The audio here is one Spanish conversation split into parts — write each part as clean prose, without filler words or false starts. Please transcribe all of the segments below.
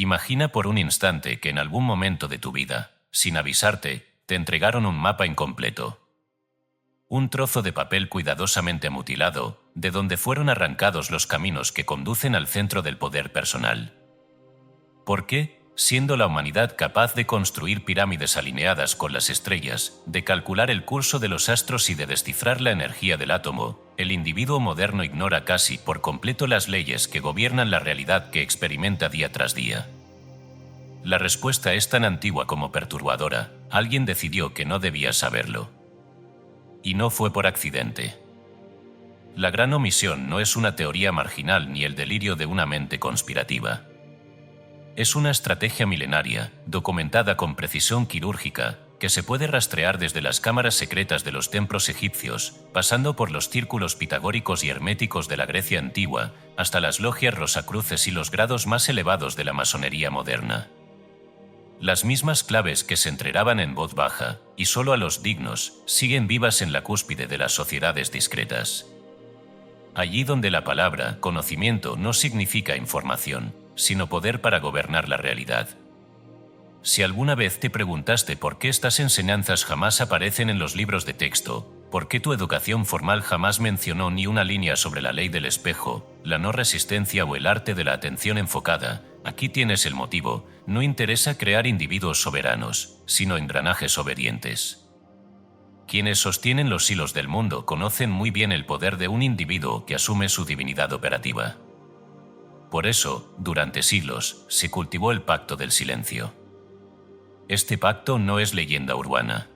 Imagina por un instante que en algún momento de tu vida, sin avisarte, te entregaron un mapa incompleto. Un trozo de papel cuidadosamente mutilado, de donde fueron arrancados los caminos que conducen al centro del poder personal. ¿Por qué, siendo la humanidad capaz de construir pirámides alineadas con las estrellas, de calcular el curso de los astros y de descifrar la energía del átomo, el individuo moderno ignora casi por completo las leyes que gobiernan la realidad que experimenta día tras día? La respuesta es tan antigua como perturbadora. Alguien decidió que no debía saberlo. Y no fue por accidente. La gran omisión no es una teoría marginal ni el delirio de una mente conspirativa. Es una estrategia milenaria, documentada con precisión quirúrgica, que se puede rastrear desde las cámaras secretas de los templos egipcios, pasando por los círculos pitagóricos y herméticos de la Grecia antigua, hasta las logias rosacruces y los grados más elevados de la masonería moderna. Las mismas claves que se entregaban en voz baja, y solo a los dignos, siguen vivas en la cúspide de las sociedades discretas. Allí donde la palabra conocimiento no significa información, sino poder para gobernar la realidad. Si alguna vez te preguntaste por qué estas enseñanzas jamás aparecen en los libros de texto, por qué tu educación formal jamás mencionó ni una línea sobre la ley del espejo, la no resistencia o el arte de la atención enfocada, aquí tienes el motivo. No interesa crear individuos soberanos, sino engranajes obedientes. Quienes sostienen los hilos del mundo conocen muy bien el poder de un individuo que asume su divinidad operativa. Por eso, durante siglos, se cultivó el pacto del silencio. Este pacto no es leyenda urbana.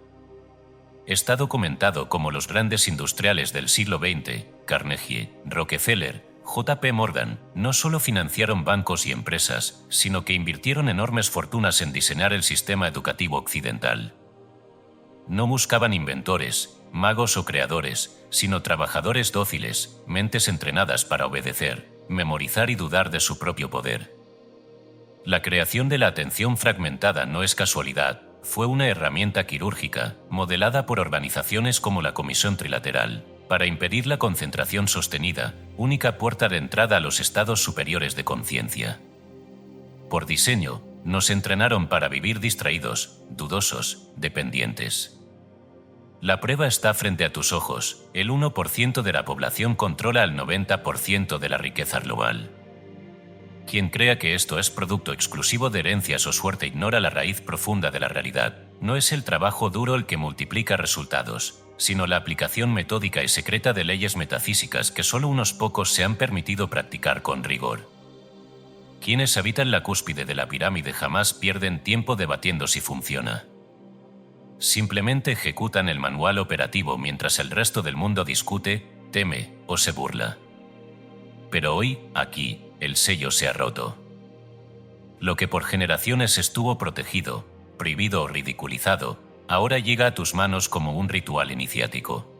Está documentado como los grandes industriales del siglo XX, Carnegie, Rockefeller, J.P. Morgan, no solo financiaron bancos y empresas, sino que invirtieron enormes fortunas en diseñar el sistema educativo occidental. No buscaban inventores, magos o creadores, sino trabajadores dóciles, mentes entrenadas para obedecer, memorizar y dudar de su propio poder. La creación de la atención fragmentada no es casualidad, fue una herramienta quirúrgica, modelada por organizaciones como la Comisión Trilateral, para impedir la concentración sostenida, única puerta de entrada a los estados superiores de conciencia. Por diseño, nos entrenaron para vivir distraídos, dudosos, dependientes. La prueba está frente a tus ojos. El 1% de la población controla el 90% de la riqueza global. Quien crea que esto es producto exclusivo de herencias o suerte ignora la raíz profunda de la realidad. No es el trabajo duro el que multiplica resultados, sino la aplicación metódica y secreta de leyes metafísicas que solo unos pocos se han permitido practicar con rigor. Quienes habitan la cúspide de la pirámide jamás pierden tiempo debatiendo si funciona. Simplemente ejecutan el manual operativo mientras el resto del mundo discute, teme o se burla. Pero hoy, aquí, el sello se ha roto. Lo que por generaciones estuvo protegido, prohibido o ridiculizado, ahora llega a tus manos como un ritual iniciático.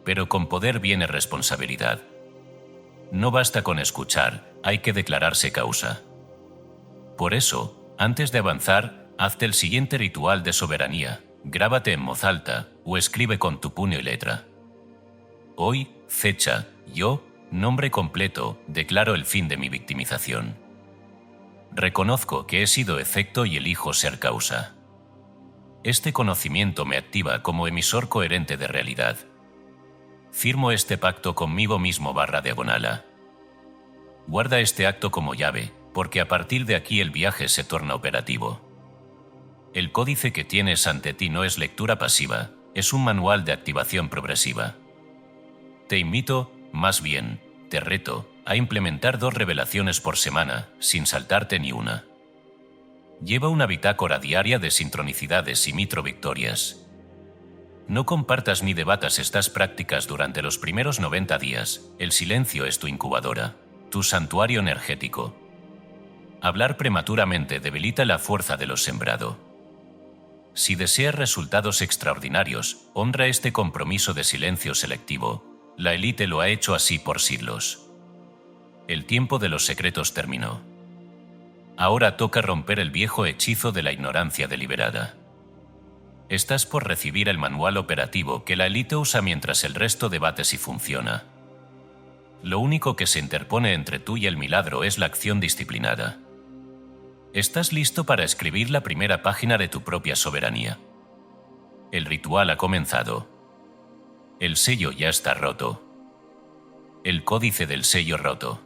Pero con poder viene responsabilidad. No basta con escuchar, hay que declararse causa. Por eso, antes de avanzar, hazte el siguiente ritual de soberanía, grábate en voz alta o escribe con tu puño y letra. Hoy, fecha, yo, nombre completo, declaro el fin de mi victimización. Reconozco que he sido efecto y elijo ser causa. Este conocimiento me activa como emisor coherente de realidad. Firmo este pacto conmigo mismo /diagonala. Guarda este acto como llave, porque a partir de aquí el viaje se torna operativo. El códice que tienes ante ti no es lectura pasiva, es un manual de activación progresiva. Te invito, más bien, te reto, a implementar 2 revelaciones por semana, sin saltarte ni una. Lleva una bitácora diaria de sincronicidades y microvictorias. No compartas ni debatas estas prácticas durante los primeros 90 días, el silencio es tu incubadora, tu santuario energético. Hablar prematuramente debilita la fuerza de lo sembrado. Si deseas resultados extraordinarios, honra este compromiso de silencio selectivo. La élite lo ha hecho así por siglos. El tiempo de los secretos terminó. Ahora toca romper el viejo hechizo de la ignorancia deliberada. Estás por recibir el manual operativo que la élite usa mientras el resto debate si funciona. Lo único que se interpone entre tú y el milagro es la acción disciplinada. Estás listo para escribir la primera página de tu propia soberanía. El ritual ha comenzado. El sello ya está roto. El códice del sello roto.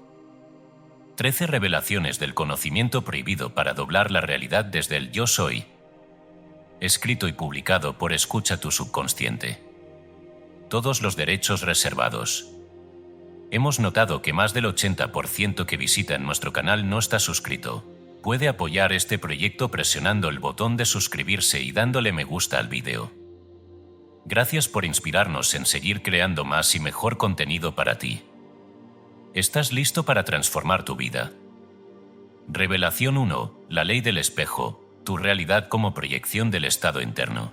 13 revelaciones del conocimiento prohibido para doblar la realidad desde el yo soy. Escrito y publicado por Escucha tu subconsciente. Todos los derechos reservados. Hemos notado que más del 80% que visita nuestro canal no está suscrito. Puede apoyar este proyecto presionando el botón de suscribirse y dándole me gusta al vídeo. Gracias por inspirarnos en seguir creando más y mejor contenido para ti. ¿Estás listo para transformar tu vida? Revelación 1. La ley del espejo, tu realidad como proyección del estado interno.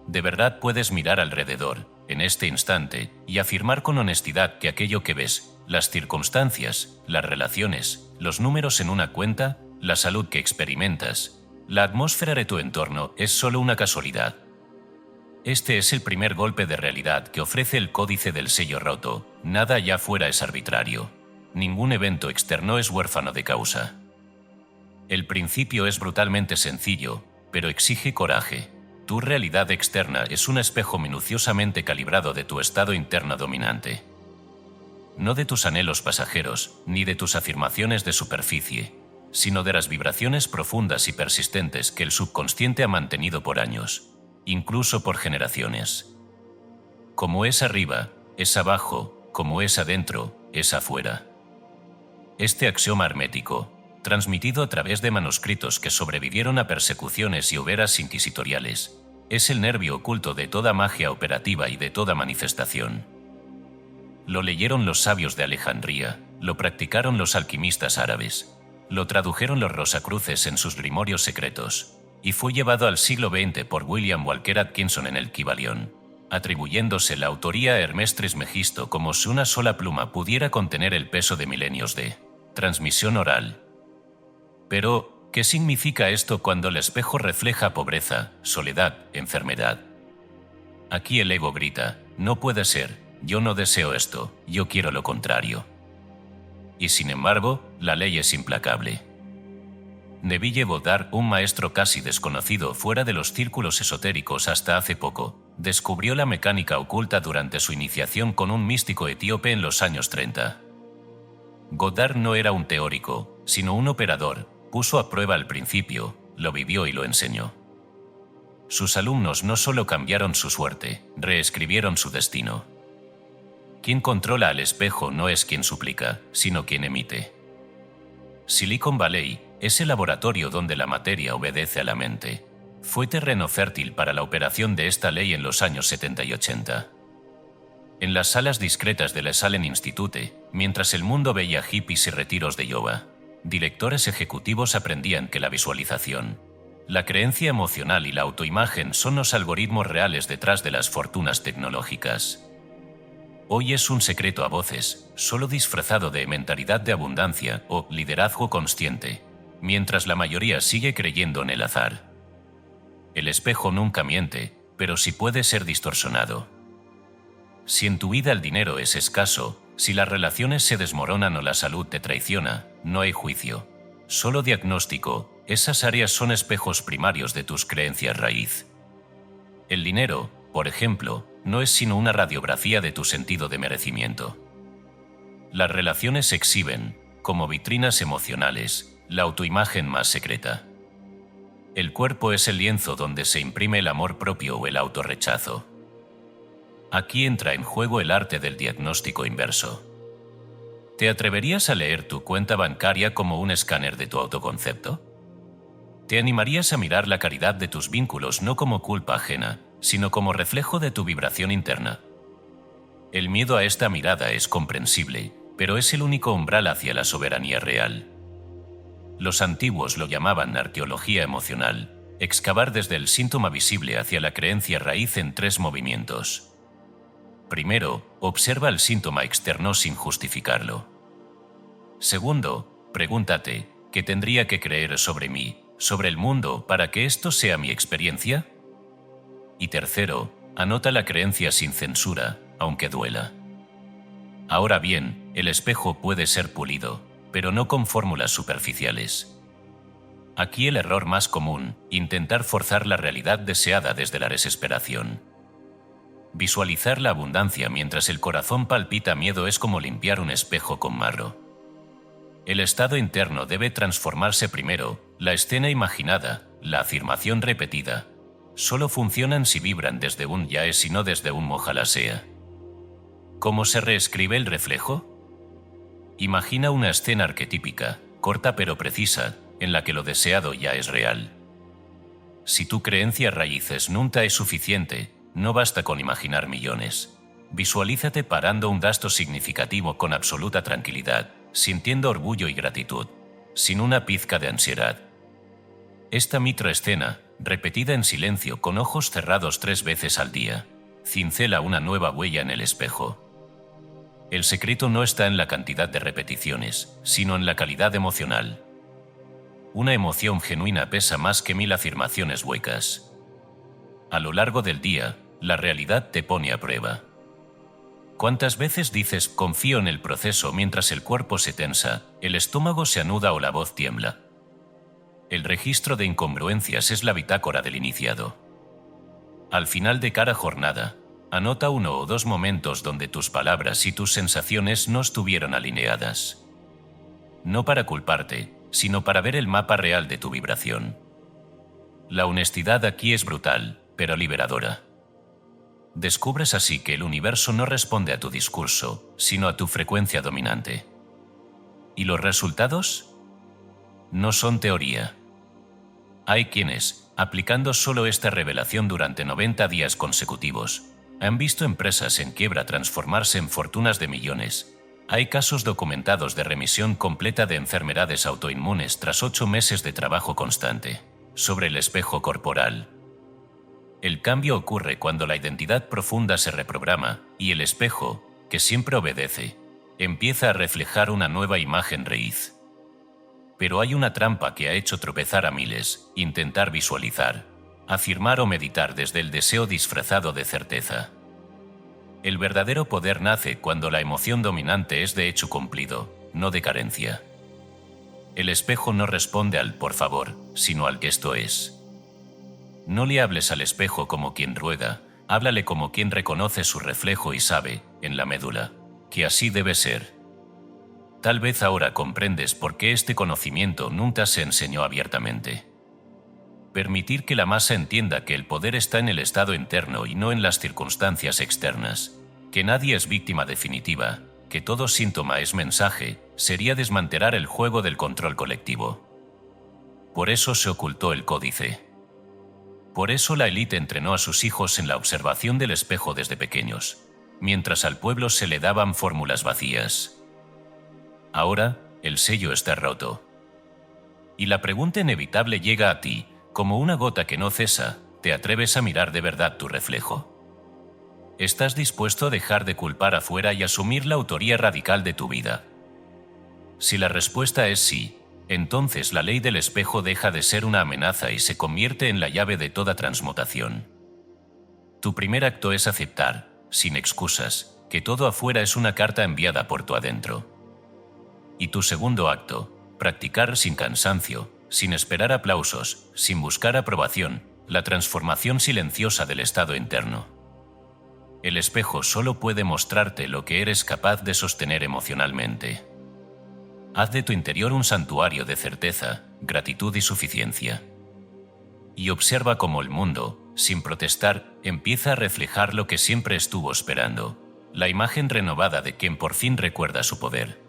De verdad puedes mirar alrededor, en este instante, y afirmar con honestidad que aquello que ves, las circunstancias, las relaciones, los números en una cuenta, la salud que experimentas, la atmósfera de tu entorno es solo una casualidad. Este es el primer golpe de realidad que ofrece el códice del sello roto. Nada allá afuera es arbitrario. Ningún evento externo es huérfano de causa. El principio es brutalmente sencillo, pero exige coraje. Tu realidad externa es un espejo minuciosamente calibrado de tu estado interno dominante. No de tus anhelos pasajeros, ni de tus afirmaciones de superficie, sino de las vibraciones profundas y persistentes que el subconsciente ha mantenido por años. Incluso por generaciones. Como es arriba, es abajo, como es adentro, es afuera. Este axioma hermético, transmitido a través de manuscritos que sobrevivieron a persecuciones y hogueras inquisitoriales, es el nervio oculto de toda magia operativa y de toda manifestación. Lo leyeron los sabios de Alejandría, lo practicaron los alquimistas árabes, lo tradujeron los rosacruces en sus grimorios secretos, y fue llevado al siglo XX por William Walker Atkinson en el Kybalión, atribuyéndose la autoría a Hermes Trismegisto como si una sola pluma pudiera contener el peso de milenios de transmisión oral. Pero, ¿qué significa esto cuando el espejo refleja pobreza, soledad, enfermedad? Aquí el ego grita, no puede ser, yo no deseo esto, yo quiero lo contrario. Y sin embargo, la ley es implacable. Neville Goddard, un maestro casi desconocido fuera de los círculos esotéricos hasta hace poco, descubrió la mecánica oculta durante su iniciación con un místico etíope en los años 30. Goddard no era un teórico, sino un operador, puso a prueba el principio, lo vivió y lo enseñó. Sus alumnos no solo cambiaron su suerte, reescribieron su destino. Quien controla al espejo no es quien suplica, sino quien emite. Silicon Valley es el laboratorio donde la materia obedece a la mente. Fue terreno fértil para la operación de esta ley en los años 70 y 80. En las salas discretas del Esalen Institute, mientras el mundo veía hippies y retiros de yoga, directores ejecutivos aprendían que la visualización, la creencia emocional y la autoimagen son los algoritmos reales detrás de las fortunas tecnológicas. Hoy es un secreto a voces, solo disfrazado de mentalidad de abundancia o liderazgo consciente, mientras la mayoría sigue creyendo en el azar. El espejo nunca miente, pero sí puede ser distorsionado. Si en tu vida el dinero es escaso, si las relaciones se desmoronan o la salud te traiciona, no hay juicio, solo diagnóstico. Esas áreas son espejos primarios de tus creencias raíz. El dinero, por ejemplo, no es sino una radiografía de tu sentido de merecimiento. Las relaciones exhiben, como vitrinas emocionales, la autoimagen más secreta. El cuerpo es el lienzo donde se imprime el amor propio o el autorrechazo. Aquí entra en juego el arte del diagnóstico inverso. ¿Te atreverías a leer tu cuenta bancaria como un escáner de tu autoconcepto? ¿Te animarías a mirar la caridad de tus vínculos no como culpa ajena, sino como reflejo de tu vibración interna? El miedo a esta mirada es comprensible, pero es el único umbral hacia la soberanía real. Los antiguos lo llamaban arqueología emocional, excavar desde el síntoma visible hacia la creencia raíz en 3 movimientos. Primero, observa el síntoma externo sin justificarlo. Segundo, pregúntate, ¿qué tendría que creer sobre mí, sobre el mundo, para que esto sea mi experiencia? Y tercero, anota la creencia sin censura, aunque duela. Ahora bien, el espejo puede ser pulido, pero no con fórmulas superficiales. Aquí el error más común: intentar forzar la realidad deseada desde la desesperación. Visualizar la abundancia mientras el corazón palpita miedo es como limpiar un espejo con marro. El estado interno debe transformarse primero. La escena imaginada, la afirmación repetida, solo funcionan si vibran desde un ya es y no desde un ojalá sea. ¿Cómo se reescribe el reflejo? Imagina una escena arquetípica, corta pero precisa, en la que lo deseado ya es real. Si tu creencia raíces nunca es suficiente, no basta con imaginar millones. Visualízate parando un gasto significativo con absoluta tranquilidad, sintiendo orgullo y gratitud, sin una pizca de ansiedad. Esta microescena, repetida en silencio con ojos cerrados 3 veces al día, cincela una nueva huella en el espejo. El secreto no está en la cantidad de repeticiones, sino en la calidad emocional. Una emoción genuina pesa más que 1000 afirmaciones huecas. A lo largo del día, la realidad te pone a prueba. ¿Cuántas veces dices confío en el proceso mientras el cuerpo se tensa, el estómago se anuda o la voz tiembla? El registro de incongruencias es la bitácora del iniciado. Al final de cada jornada, anota 1 o 2 momentos donde tus palabras y tus sensaciones no estuvieron alineadas. No para culparte, sino para ver el mapa real de tu vibración. La honestidad aquí es brutal, pero liberadora. Descubres así que el universo no responde a tu discurso, sino a tu frecuencia dominante. ¿Y los resultados? No son teoría. Hay quienes, aplicando solo esta revelación durante 90 días consecutivos, han visto empresas en quiebra transformarse en fortunas de millones. Hay casos documentados de remisión completa de enfermedades autoinmunes tras 8 meses de trabajo constante. Sobre el espejo corporal. El cambio ocurre cuando la identidad profunda se reprograma y el espejo, que siempre obedece, empieza a reflejar una nueva imagen raíz. Pero hay una trampa que ha hecho tropezar a miles: intentar visualizar, afirmar o meditar desde el deseo disfrazado de certeza. El verdadero poder nace cuando la emoción dominante es de hecho cumplido, no de carencia. El espejo no responde al por favor, sino al que esto es. No le hables al espejo como quien ruega, háblale como quien reconoce su reflejo y sabe, en la médula, que así debe ser. Tal vez ahora comprendes por qué este conocimiento nunca se enseñó abiertamente. Permitir que la masa entienda que el poder está en el estado interno y no en las circunstancias externas, que nadie es víctima definitiva, que todo síntoma es mensaje, sería desmantelar el juego del control colectivo. Por eso se ocultó el códice. Por eso la élite entrenó a sus hijos en la observación del espejo desde pequeños, mientras al pueblo se le daban fórmulas vacías. Ahora, el sello está roto. Y la pregunta inevitable llega a ti, como una gota que no cesa: ¿te atreves a mirar de verdad tu reflejo? ¿Estás dispuesto a dejar de culpar afuera y asumir la autoría radical de tu vida? Si la respuesta es sí, entonces la ley del espejo deja de ser una amenaza y se convierte en la llave de toda transmutación. Tu primer acto es aceptar, sin excusas, que todo afuera es una carta enviada por tu adentro. Y tu segundo acto, practicar sin cansancio, sin esperar aplausos, sin buscar aprobación, la transformación silenciosa del estado interno. El espejo solo puede mostrarte lo que eres capaz de sostener emocionalmente. Haz de tu interior un santuario de certeza, gratitud y suficiencia. Y observa cómo el mundo, sin protestar, empieza a reflejar lo que siempre estuvo esperando: la imagen renovada de quien por fin recuerda su poder.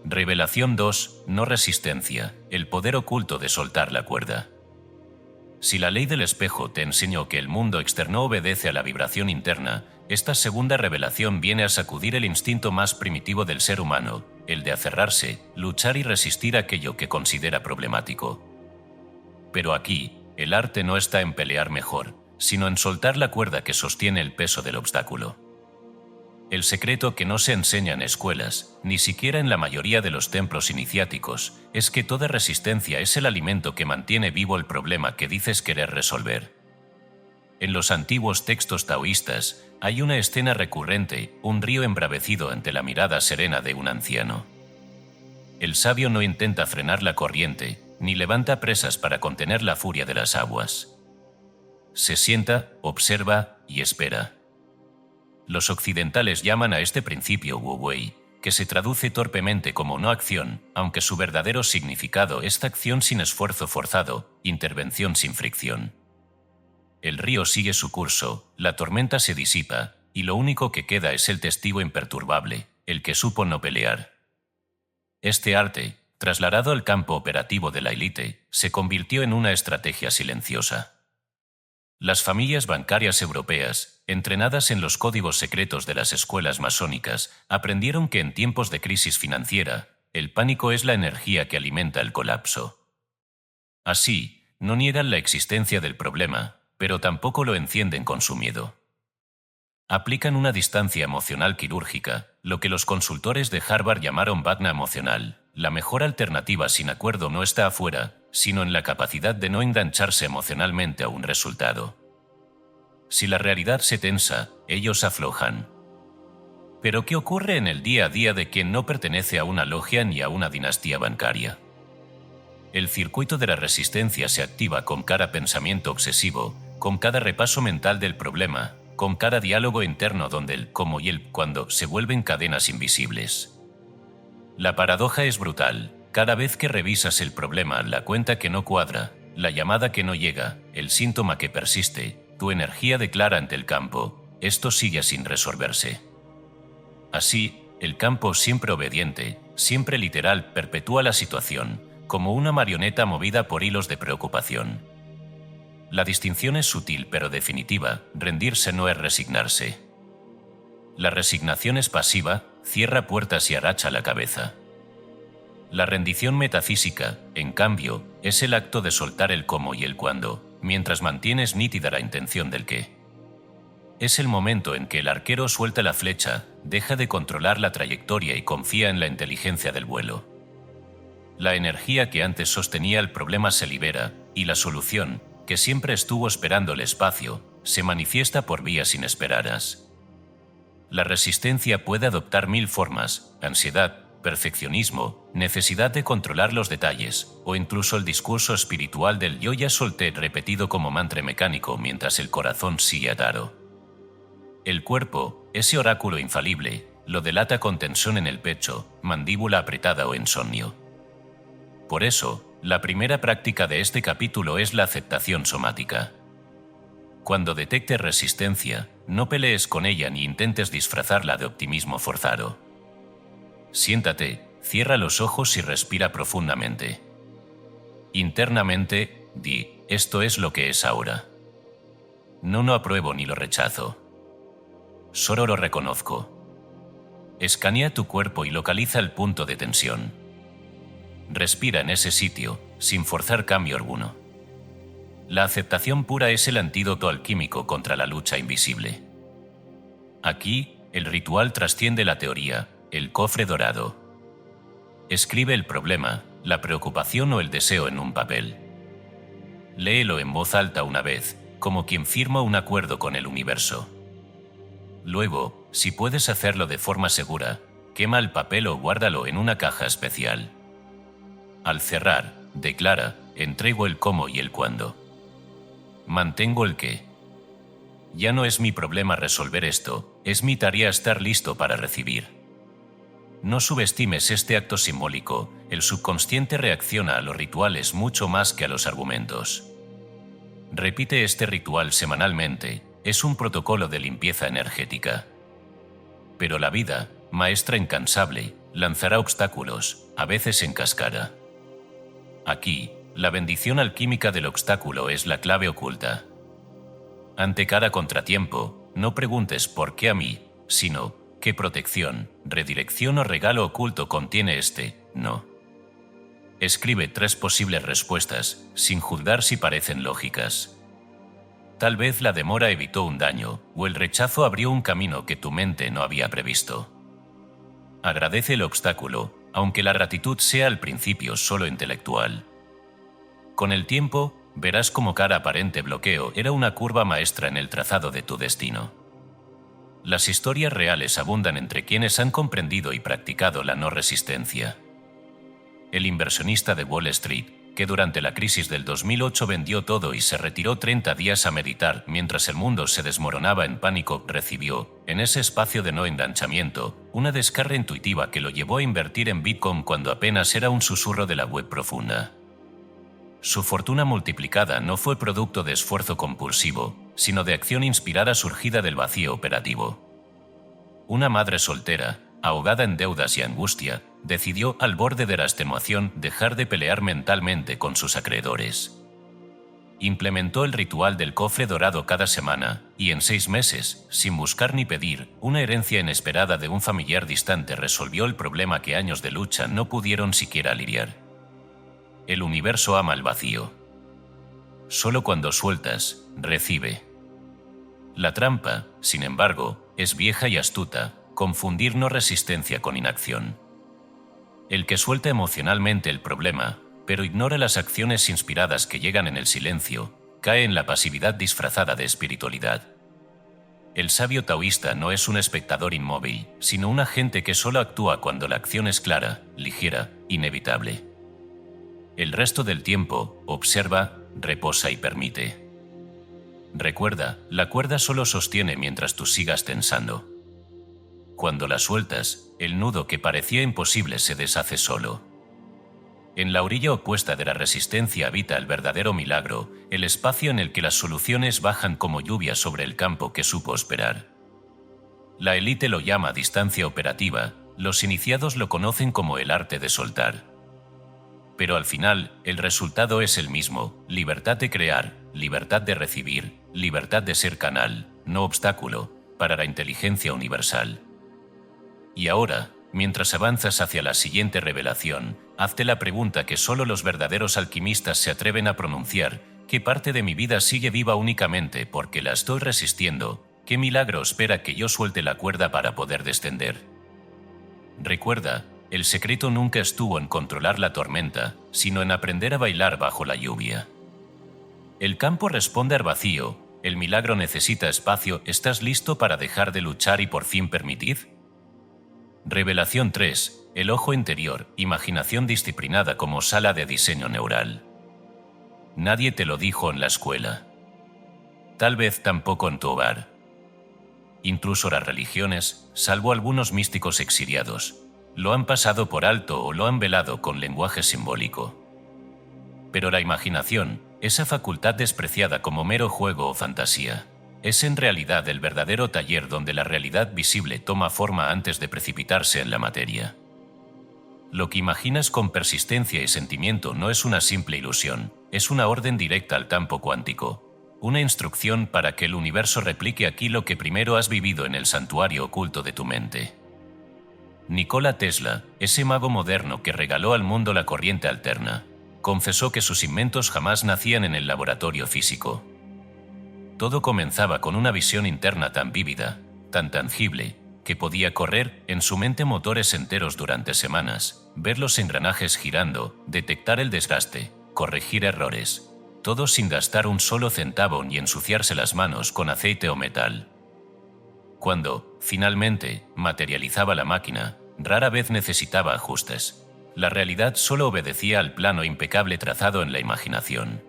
Revelación 2. No resistencia, el poder oculto de soltar la cuerda. Si la ley del espejo te enseñó que el mundo externo obedece a la vibración interna, esta segunda revelación viene a sacudir el instinto más primitivo del ser humano, el de aferrarse, luchar y resistir aquello que considera problemático. Pero aquí, el arte no está en pelear mejor, sino en soltar la cuerda que sostiene el peso del obstáculo. El secreto que no se enseña en escuelas, ni siquiera en la mayoría de los templos iniciáticos, es que toda resistencia es el alimento que mantiene vivo el problema que dices querer resolver. En los antiguos textos taoístas hay una escena recurrente: un río embravecido ante la mirada serena de un anciano. El sabio no intenta frenar la corriente, ni levanta presas para contener la furia de las aguas. Se sienta, observa y espera. Los occidentales llaman a este principio Wu Wei, que se traduce torpemente como no acción, aunque su verdadero significado es acción sin esfuerzo forzado, intervención sin fricción. El río sigue su curso, la tormenta se disipa, y lo único que queda es el testigo imperturbable, el que supo no pelear. Este arte, trasladado al campo operativo de la élite, se convirtió en una estrategia silenciosa. Las familias bancarias europeas, entrenadas en los códigos secretos de las escuelas masónicas, aprendieron que en tiempos de crisis financiera, el pánico es la energía que alimenta el colapso. Así, no niegan la existencia del problema, pero tampoco lo encienden con su miedo. Aplican una distancia emocional quirúrgica, lo que los consultores de Harvard llamaron Badna emocional. La mejor alternativa sin acuerdo no está afuera, sino en la capacidad de no engancharse emocionalmente a un resultado. Si la realidad se tensa, ellos aflojan. Pero ¿qué ocurre en el día a día de quien no pertenece a una logia ni a una dinastía bancaria? El circuito de la resistencia se activa con cada pensamiento obsesivo, con cada repaso mental del problema, con cada diálogo interno donde el cómo y el cuándo se vuelven cadenas invisibles. La paradoja es brutal. Cada vez que revisas el problema, la cuenta que no cuadra, la llamada que no llega, el síntoma que persiste, tu energía declara ante el campo, esto sigue sin resolverse. Así, el campo siempre obediente, siempre literal, perpetúa la situación, como una marioneta movida por hilos de preocupación. La distinción es sutil pero definitiva, rendirse no es resignarse. La resignación es pasiva, cierra puertas y agacha la cabeza. La rendición metafísica, en cambio, es el acto de soltar el cómo y el cuándo, mientras mantienes nítida la intención del qué. Es el momento en que el arquero suelta la flecha, deja de controlar la trayectoria y confía en la inteligencia del vuelo. La energía que antes sostenía el problema se libera, y la solución, que siempre estuvo esperando el espacio, se manifiesta por vías inesperadas. La resistencia puede adoptar 1000 formas: ansiedad, perfeccionismo, necesidad de controlar los detalles, o incluso el discurso espiritual del yo ya solté repetido como mantra mecánico mientras el corazón sigue atado. El cuerpo, ese oráculo infalible, lo delata con tensión en el pecho, mandíbula apretada o insomnio. Por eso, la primera práctica de este capítulo es la aceptación somática. Cuando detectes resistencia, no pelees con ella ni intentes disfrazarla de optimismo forzado. Siéntate, cierra los ojos y respira profundamente. Internamente, di, esto es lo que es ahora. No apruebo ni lo rechazo. Solo lo reconozco. Escanea tu cuerpo y localiza el punto de tensión. Respira en ese sitio, sin forzar cambio alguno. La aceptación pura es el antídoto alquímico contra la lucha invisible. Aquí, el ritual trasciende la teoría, el cofre dorado. Escribe el problema, la preocupación o el deseo en un papel. Léelo en voz alta una vez, como quien firma un acuerdo con el universo. Luego, si puedes hacerlo de forma segura, quema el papel o guárdalo en una caja especial. Al cerrar, declara, entrego el cómo y el cuándo. Mantengo el qué. Ya no es mi problema resolver esto, es mi tarea estar listo para recibir. No subestimes este acto simbólico, el subconsciente reacciona a los rituales mucho más que a los argumentos. Repite este ritual semanalmente, es un protocolo de limpieza energética. Pero la vida, maestra incansable, lanzará obstáculos, a veces en cascada. Aquí, la bendición alquímica del obstáculo es la clave oculta. Ante cada contratiempo, no preguntes ¿por qué a mí?, sino ¿qué protección, redirección o regalo oculto contiene este no? Escribe 3 posibles respuestas, sin juzgar si parecen lógicas. Tal vez la demora evitó un daño, o el rechazo abrió un camino que tu mente no había previsto. Agradece el obstáculo, aunque la gratitud sea al principio solo intelectual. Con el tiempo, verás cómo cada aparente bloqueo era una curva maestra en el trazado de tu destino. Las historias reales abundan entre quienes han comprendido y practicado la no resistencia. El inversionista de Wall Street, que durante la crisis del 2008 vendió todo y se retiró 30 días a meditar mientras el mundo se desmoronaba en pánico, recibió, en ese espacio de no enganchamiento, una descarga intuitiva que lo llevó a invertir en Bitcoin cuando apenas era un susurro de la web profunda. Su fortuna multiplicada no fue producto de esfuerzo compulsivo, sino de acción inspirada surgida del vacío operativo. Una madre soltera, ahogada en deudas y angustia, decidió, al borde de la extenuación, dejar de pelear mentalmente con sus acreedores. Implementó el ritual del cofre dorado cada semana, y en 6 meses, sin buscar ni pedir, una herencia inesperada de un familiar distante resolvió el problema que años de lucha no pudieron siquiera aliviar. El universo ama el vacío. Solo cuando sueltas, recibe. La trampa, sin embargo, es vieja y astuta: confundir no resistencia con inacción. El que suelta emocionalmente el problema, pero ignora las acciones inspiradas que llegan en el silencio, cae en la pasividad disfrazada de espiritualidad. El sabio taoísta no es un espectador inmóvil, sino un agente que solo actúa cuando la acción es clara, ligera, inevitable. El resto del tiempo, observa, reposa y permite. Recuerda, la cuerda solo sostiene mientras tú sigas tensando. Cuando la sueltas, el nudo que parecía imposible se deshace solo. En la orilla opuesta de la resistencia habita el verdadero milagro, el espacio en el que las soluciones bajan como lluvia sobre el campo que supo esperar. La élite lo llama distancia operativa, los iniciados lo conocen como el arte de soltar. Pero al final, el resultado es el mismo: libertad de crear, libertad de recibir, libertad de ser canal, no obstáculo, para la inteligencia universal. Y ahora, mientras avanzas hacia la siguiente revelación, hazte la pregunta que solo los verdaderos alquimistas se atreven a pronunciar: ¿qué parte de mi vida sigue viva únicamente porque la estoy resistiendo? ¿Qué milagro espera que yo suelte la cuerda para poder descender? Recuerda, el secreto nunca estuvo en controlar la tormenta, sino en aprender a bailar bajo la lluvia. El campo responde al vacío, el milagro necesita espacio. ¿Estás listo para dejar de luchar y por fin permitir? Revelación 3. El ojo interior, imaginación disciplinada como sala de diseño neural. Nadie te lo dijo en la escuela. Tal vez tampoco en tu hogar. Incluso las religiones, salvo algunos místicos exiliados, lo han pasado por alto o lo han velado con lenguaje simbólico. Pero la imaginación, esa facultad despreciada como mero juego o fantasía, es en realidad el verdadero taller donde la realidad visible toma forma antes de precipitarse en la materia. Lo que imaginas con persistencia y sentimiento no es una simple ilusión, es una orden directa al campo cuántico, una instrucción para que el universo replique aquí lo que primero has vivido en el santuario oculto de tu mente. Nikola Tesla, ese mago moderno que regaló al mundo la corriente alterna, confesó que sus inventos jamás nacían en el laboratorio físico. Todo comenzaba con una visión interna tan vívida, tan tangible, que podía correr en su mente motores enteros durante semanas, ver los engranajes girando, detectar el desgaste, corregir errores, todo sin gastar un solo centavo ni ensuciarse las manos con aceite o metal. Cuando, finalmente, materializaba la máquina, rara vez necesitaba ajustes. La realidad solo obedecía al plano impecable trazado en la imaginación.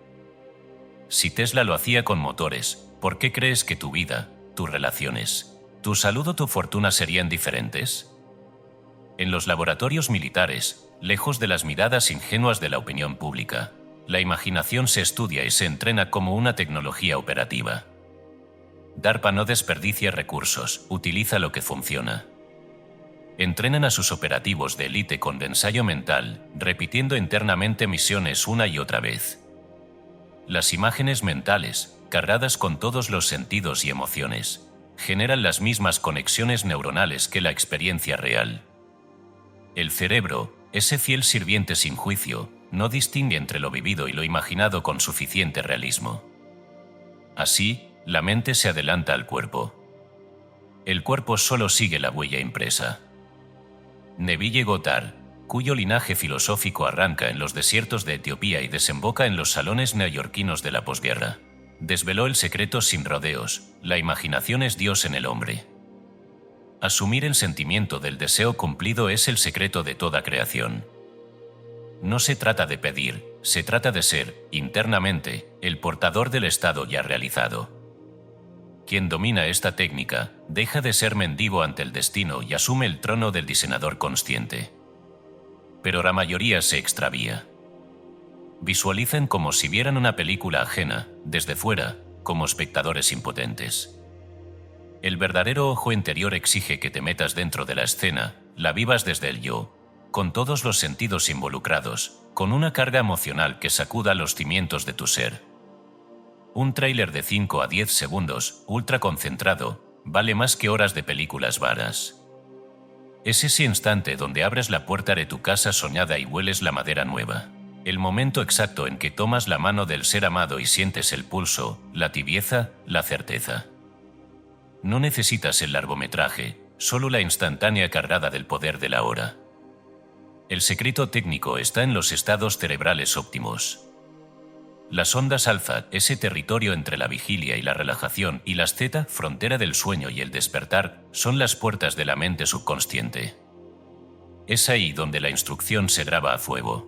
Si Tesla lo hacía con motores, ¿por qué crees que tu vida, tus relaciones, tu salud o tu fortuna serían diferentes? En los laboratorios militares, lejos de las miradas ingenuas de la opinión pública, la imaginación se estudia y se entrena como una tecnología operativa. DARPA no desperdicia recursos, utiliza lo que funciona. Entrenan a sus operativos de élite con ensayo mental, repitiendo internamente misiones una y otra vez. Las imágenes mentales, cargadas con todos los sentidos y emociones, generan las mismas conexiones neuronales que la experiencia real. El cerebro, ese fiel sirviente sin juicio, no distingue entre lo vivido y lo imaginado con suficiente realismo. Así, la mente se adelanta al cuerpo. El cuerpo solo sigue la huella impresa. Neville Goddard, cuyo linaje filosófico arranca en los desiertos de Etiopía y desemboca en los salones neoyorquinos de la posguerra, desveló el secreto sin rodeos: la imaginación es Dios en el hombre. Asumir el sentimiento del deseo cumplido es el secreto de toda creación. No se trata de pedir, Se trata de ser, internamente, el portador del estado ya realizado. Quien domina esta técnica deja de ser mendigo ante el destino y asume el trono del diseñador consciente. Pero la mayoría se extravía. Visualicen como si vieran una película ajena, desde fuera, como espectadores impotentes. El verdadero ojo interior exige que te metas dentro de la escena, la vivas desde el yo, con todos los sentidos involucrados, con una carga emocional que sacuda los cimientos de tu ser. Un tráiler de 5 a 10 segundos, ultra concentrado, vale más que horas de películas varas. Es ese instante donde abres la puerta de tu casa soñada y hueles la madera nueva. El momento exacto en que tomas la mano del ser amado y sientes el pulso, la tibieza, la certeza. No necesitas el largometraje, solo la instantánea cargada del poder de la hora. El secreto técnico está en los estados cerebrales óptimos. Las ondas alfa, ese territorio entre la vigilia y la relajación, y las zeta, frontera del sueño y el despertar, son las puertas de la mente subconsciente. Es ahí donde la instrucción se graba a fuego.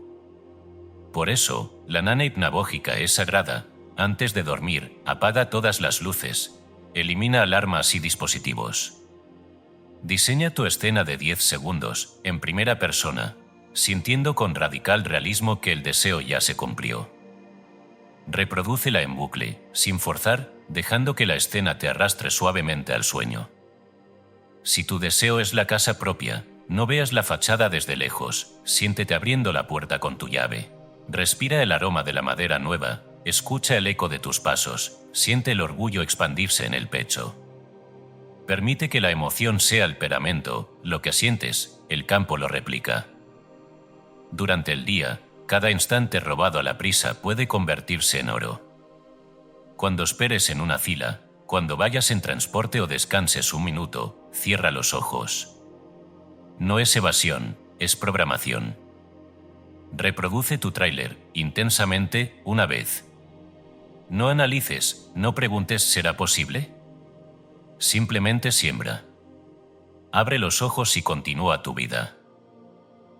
Por eso, la nana hipnagógica es sagrada. Antes de dormir, apaga todas las luces, elimina alarmas y dispositivos. Diseña tu escena de 10 segundos, en primera persona, sintiendo con radical realismo que el deseo ya se cumplió. Reprodúcela en bucle, sin forzar, dejando que la escena te arrastre suavemente al sueño. Si tu deseo es la casa propia, no veas la fachada desde lejos, siéntete abriendo la puerta con tu llave. Respira el aroma de la madera nueva, escucha el eco de tus pasos, siente el orgullo expandirse en el pecho. Permite que la emoción sea el pegamento, lo que sientes, el campo lo replica. Durante el día, cada instante robado a la prisa puede convertirse en oro. Cuando esperes en una fila, cuando vayas en transporte o descanses un minuto, cierra los ojos. No es evasión, es programación. Reproduce tu tráiler, intensamente, una vez. No analices, no preguntes ¿será posible? Simplemente siembra. Abre los ojos y continúa tu vida.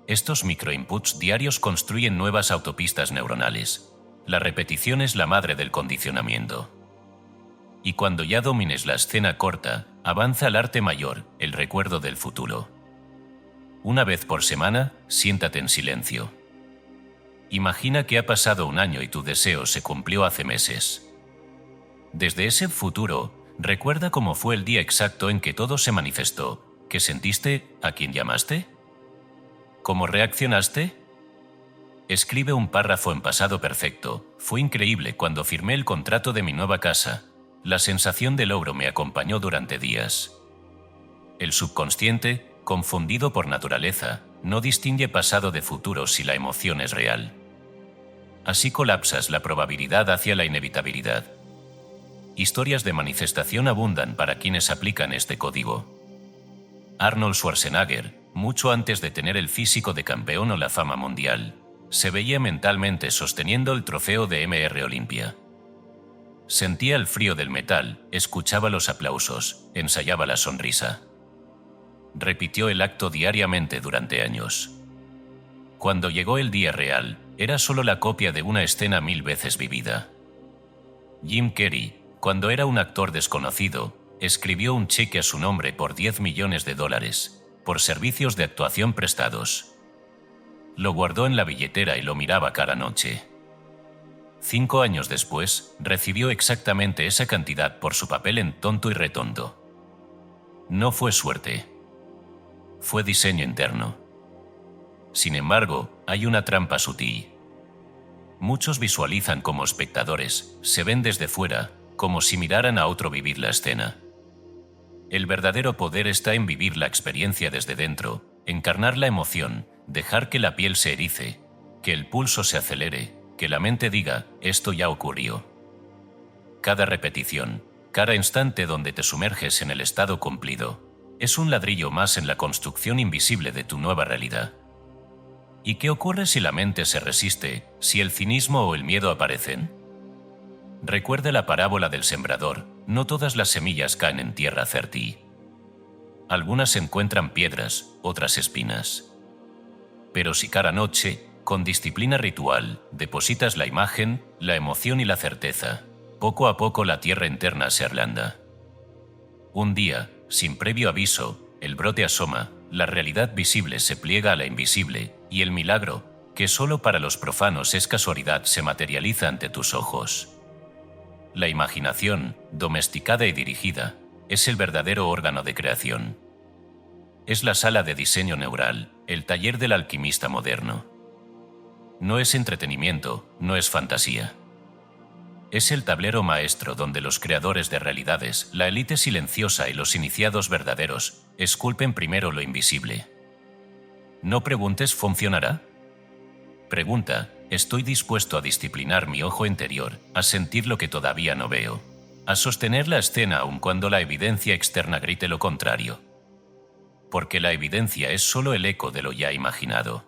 Estos microinputs diarios construyen nuevas autopistas neuronales. La repetición es la madre del condicionamiento. Y cuando ya domines la escena corta, avanza al arte mayor, el recuerdo del futuro. Una vez por semana, siéntate en silencio. Imagina que ha pasado un año y tu deseo se cumplió hace meses. Desde ese futuro, recuerda cómo fue el día exacto en que todo se manifestó, que sentiste, a quién llamaste. ¿Cómo reaccionaste? Escribe un párrafo en pasado perfecto. Fue increíble cuando firmé el contrato de mi nueva casa. La sensación de logro me acompañó durante días. El subconsciente, confundido por naturaleza, no distingue pasado de futuro si la emoción es real. Así colapsas la probabilidad hacia la inevitabilidad. Historias de manifestación abundan para quienes aplican este código. Arnold Schwarzenegger, mucho antes de tener el físico de campeón o la fama mundial, se veía mentalmente sosteniendo el trofeo de Mr. Olympia. Sentía el frío del metal, escuchaba los aplausos, ensayaba la sonrisa. Repitió el acto diariamente durante años. Cuando llegó el día real, era solo la copia de una escena 1000 veces vivida. Jim Carrey, cuando era un actor desconocido, escribió un cheque a su nombre por $10 millones por servicios de actuación prestados. Lo guardó en la billetera y lo miraba cada noche. 5 años después, recibió exactamente esa cantidad por su papel en Tonto y Retonto. No fue suerte. Fue diseño interno. Sin embargo, hay una trampa sutil. Muchos visualizan como espectadores, se ven desde fuera, como si miraran a otro vivir la escena. El verdadero poder está en vivir la experiencia desde dentro, encarnar la emoción, dejar que la piel se erice, que el pulso se acelere, que la mente diga, esto ya ocurrió. Cada repetición, cada instante donde te sumerges en el estado cumplido, es un ladrillo más en la construcción invisible de tu nueva realidad. ¿Y qué ocurre si la mente se resiste, si el cinismo o el miedo aparecen? Recuerda la parábola del sembrador, no todas las semillas caen en tierra fértil. Algunas encuentran piedras, otras espinas. Pero si cada noche, Con disciplina ritual, depositas la imagen, la emoción y la certeza. Poco a poco la tierra interna se ablanda. Un día, sin previo aviso, el brote asoma, la realidad visible se pliega a la invisible, y el milagro, que solo para los profanos es casualidad, se materializa ante tus ojos. La imaginación, domesticada y dirigida, es el verdadero órgano de creación. Es la sala de diseño neural, el taller del alquimista moderno. No es entretenimiento, no es fantasía. Es el tablero maestro donde los creadores de realidades, la élite silenciosa y los iniciados verdaderos, esculpen primero lo invisible. No preguntes ¿funcionará? Pregunta, ¿estoy dispuesto a disciplinar mi ojo interior, a sentir lo que todavía no veo, a sostener la escena aun cuando la evidencia externa grite lo contrario? Porque la evidencia es solo el eco de lo ya imaginado.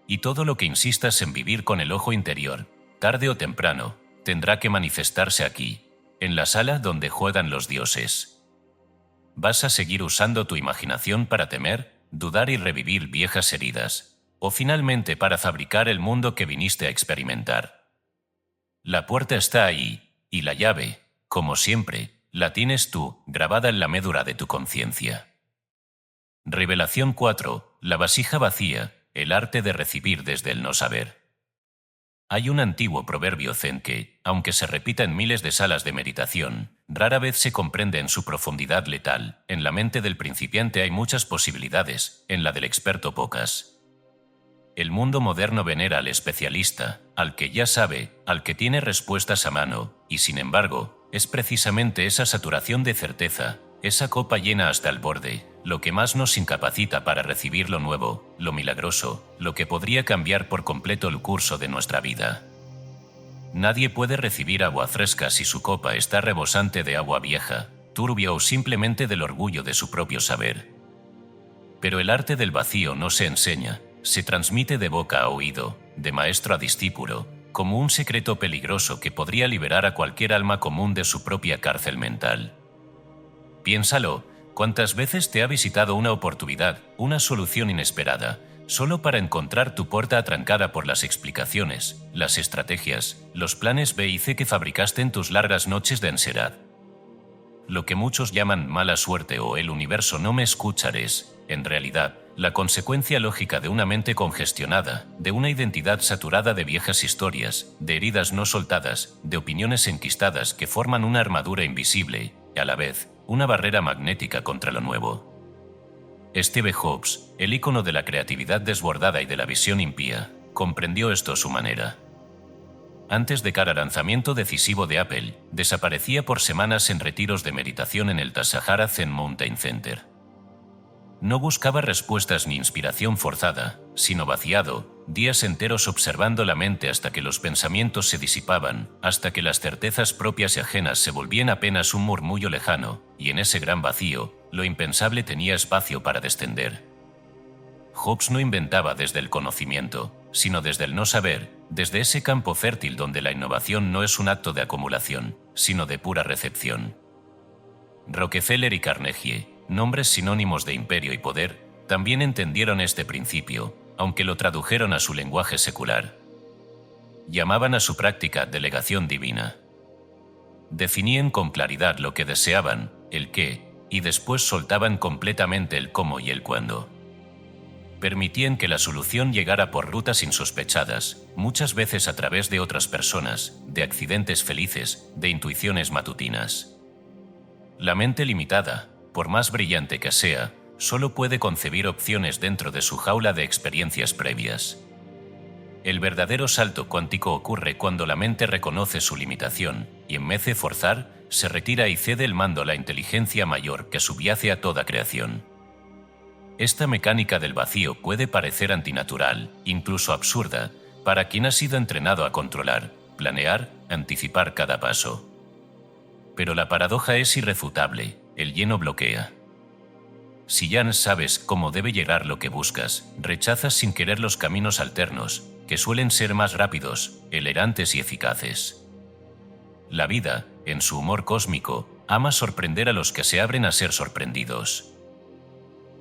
Y todo lo que insistas en vivir con el ojo interior, tarde o temprano, tendrá que manifestarse aquí, en la sala donde juegan los dioses. ¿Vas a seguir usando tu imaginación para temer, dudar y revivir viejas heridas, o finalmente para fabricar el mundo que viniste a experimentar? La puerta está ahí, y la llave, como siempre, la tienes tú, grabada en la médula de tu conciencia. Revelación 4. La vasija vacía, el arte de recibir desde el no saber. Hay un antiguo proverbio zen que, aunque se repita en miles de salas de meditación, rara vez se comprende en su profundidad letal. En la mente del principiante hay muchas posibilidades, en la del experto pocas. El mundo moderno venera al especialista, al que ya sabe, al que tiene respuestas a mano, y sin embargo, es precisamente esa saturación de certeza, esa copa llena hasta el borde, lo que más nos incapacita para recibir lo nuevo, lo milagroso, lo que podría cambiar por completo el curso de nuestra vida. Nadie puede recibir agua fresca si su copa está rebosante de agua vieja, turbia o simplemente del orgullo de su propio saber. Pero el arte del vacío no se enseña, se transmite de boca a oído, de maestro a discípulo, como un secreto peligroso que podría liberar a cualquier alma común de su propia cárcel mental. Piénsalo, ¿cuántas veces te ha visitado una oportunidad, una solución inesperada, solo para encontrar tu puerta atrancada por las explicaciones, las estrategias, los planes B y C que fabricaste en tus largas noches de ansiedad? Lo que muchos llaman mala suerte o el universo no me escucha es, en realidad, la consecuencia lógica de una mente congestionada, de una identidad saturada de viejas historias, de heridas no soltadas, de opiniones enquistadas que forman una armadura invisible, y a la vez, una barrera magnética contra lo nuevo. Steve Jobs, el ícono de la creatividad desbordada y de la visión impía, comprendió esto a su manera. Antes de cada lanzamiento decisivo de Apple, desaparecía por semanas en retiros de meditación en el Tassajara Zen Mountain Center. No buscaba respuestas ni inspiración forzada, sino vaciado, días enteros observando la mente hasta que los pensamientos se disipaban, hasta que las certezas propias y ajenas se volvían apenas un murmullo lejano, y en ese gran vacío, lo impensable tenía espacio para descender. Jobs no inventaba desde el conocimiento, sino desde el no saber, desde ese campo fértil donde la innovación no es un acto de acumulación, sino de pura recepción. Rockefeller y Carnegie, nombres sinónimos de imperio y poder, también entendieron este principio, aunque lo tradujeron a su lenguaje secular. Llamaban a su práctica delegación divina. Definían con claridad lo que deseaban, el qué, y después soltaban completamente el cómo y el cuándo. Permitían que la solución llegara por rutas insospechadas, muchas veces a través de otras personas, de accidentes felices, de intuiciones matutinas. La mente limitada, por más brillante que sea, solo puede concebir opciones dentro de su jaula de experiencias previas. El verdadero salto cuántico ocurre cuando la mente reconoce su limitación y, en vez de forzar, se retira y cede el mando a la inteligencia mayor que subyace a toda creación. Esta mecánica del vacío puede parecer antinatural, incluso absurda, para quien ha sido entrenado a controlar, planear, anticipar cada paso. Pero la paradoja es irrefutable. El lleno bloquea. Si ya sabes cómo debe llegar lo que buscas, rechazas sin querer los caminos alternos, que suelen ser más rápidos, elegantes y eficaces. La vida, en su humor cósmico, ama sorprender a los que se abren a ser sorprendidos.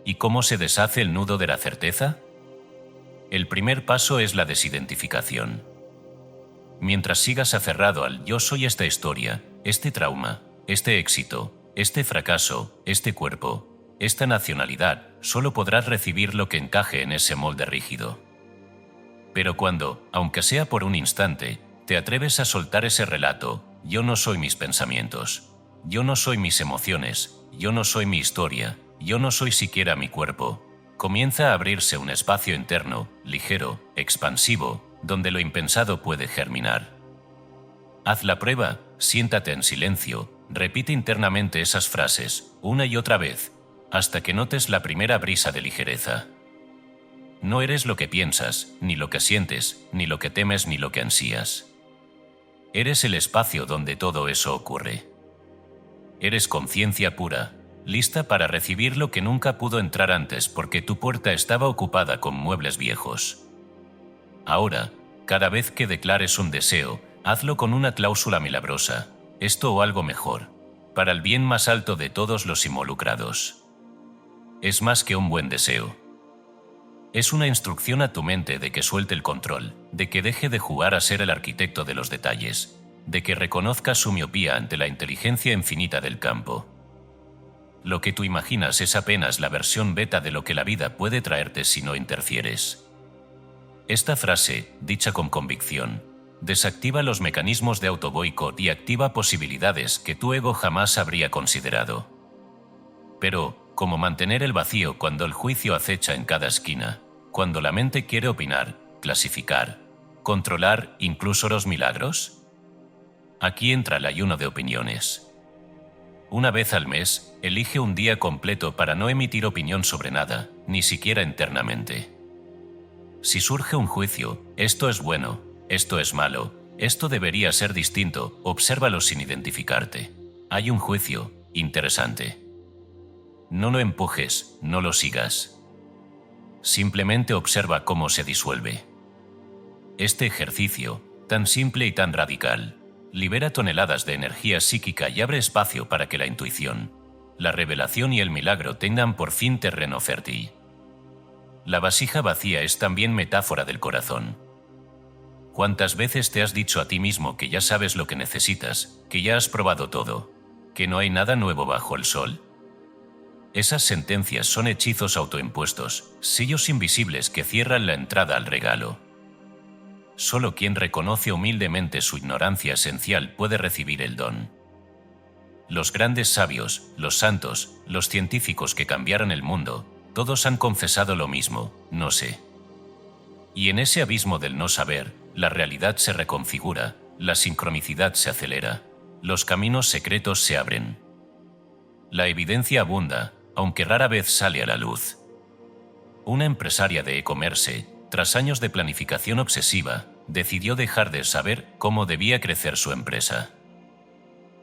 ¿Y cómo se deshace el nudo de la certeza? El primer paso es la desidentificación. Mientras sigas aferrado al yo soy esta historia, este trauma, este éxito, este fracaso, este cuerpo, esta nacionalidad, solo podrás recibir lo que encaje en ese molde rígido. Pero cuando, aunque sea por un instante, te atreves a soltar ese relato, yo no soy mis pensamientos, yo no soy mis emociones, yo no soy mi historia, yo no soy siquiera mi cuerpo, comienza a abrirse un espacio interno, ligero, expansivo, donde lo impensado puede germinar. Haz la prueba, siéntate en silencio, repite internamente esas frases, una y otra vez, hasta que notes la primera brisa de ligereza. No eres lo que piensas, ni lo que sientes, ni lo que temes, ni lo que ansías. Eres el espacio donde todo eso ocurre. Eres conciencia pura, lista para recibir lo que nunca pudo entrar antes porque tu puerta estaba ocupada con muebles viejos. Ahora, cada vez que declares un deseo, hazlo con una cláusula milagrosa, esto o algo mejor, para el bien más alto de todos los involucrados. Es más que un buen deseo. Es una instrucción a tu mente de que suelte el control, de que deje de jugar a ser el arquitecto de los detalles, de que reconozca su miopía ante la inteligencia infinita del campo. Lo que tú imaginas es apenas la versión beta de lo que la vida puede traerte si no interfieres. Esta frase, dicha con convicción, desactiva los mecanismos de autoboicot y activa posibilidades que tu ego jamás habría considerado. Pero, ¿cómo mantener el vacío cuando el juicio acecha en cada esquina? Cuando la mente quiere opinar, clasificar, controlar incluso los milagros? Aquí entra el ayuno de opiniones. Una vez al mes, elige un día completo para no emitir opinión sobre nada, ni siquiera internamente. Si surge un juicio, esto es bueno, esto es malo, esto debería ser distinto, obsérvalo sin identificarte. Hay un juicio, interesante. No lo empujes, no lo sigas. Simplemente observa cómo se disuelve. Este ejercicio, tan simple y tan radical, libera toneladas de energía psíquica y abre espacio para que la intuición, la revelación y el milagro tengan por fin terreno fértil. La vasija vacía es también metáfora del corazón. ¿Cuántas veces te has dicho a ti mismo que ya sabes lo que necesitas, que ya has probado todo, que no hay nada nuevo bajo el sol? Esas sentencias son hechizos autoimpuestos, sellos invisibles que cierran la entrada al regalo. Solo quien reconoce humildemente su ignorancia esencial puede recibir el don. Los grandes sabios, los santos, los científicos que cambiaron el mundo, todos han confesado lo mismo, no sé. Y en ese abismo del no saber, la realidad se reconfigura, la sincronicidad se acelera, los caminos secretos se abren. La evidencia abunda, aunque rara vez sale a la luz. Una empresaria de e-commerce, tras años de planificación obsesiva, decidió dejar de saber cómo debía crecer su empresa.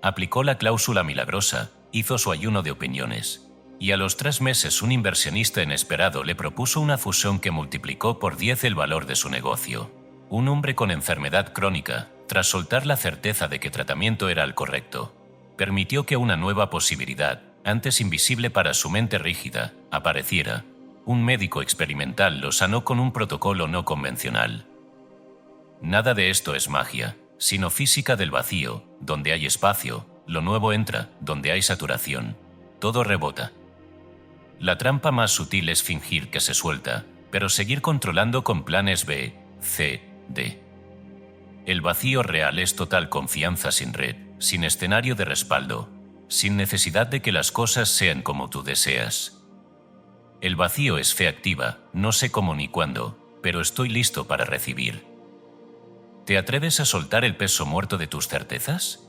Aplicó la cláusula milagrosa, hizo su ayuno de opiniones, y a los 3 meses un inversionista inesperado le propuso una fusión que multiplicó por 10 el valor de su negocio. Un hombre con enfermedad crónica, tras soltar la certeza de que tratamiento era el correcto, permitió que una nueva posibilidad, antes invisible para su mente rígida, apareciera. Un médico experimental lo sanó con un protocolo no convencional. Nada de esto es magia, sino física del vacío, donde hay espacio, lo nuevo entra, donde hay saturación, todo rebota. La trampa más sutil es fingir que se suelta, pero seguir controlando con planes B, C, D. El vacío real es total confianza sin red, sin escenario de respaldo, sin necesidad de que las cosas sean como tú deseas. El vacío es fe activa, no sé cómo ni cuándo, pero estoy listo para recibir. ¿Te atreves a soltar el peso muerto de tus certezas?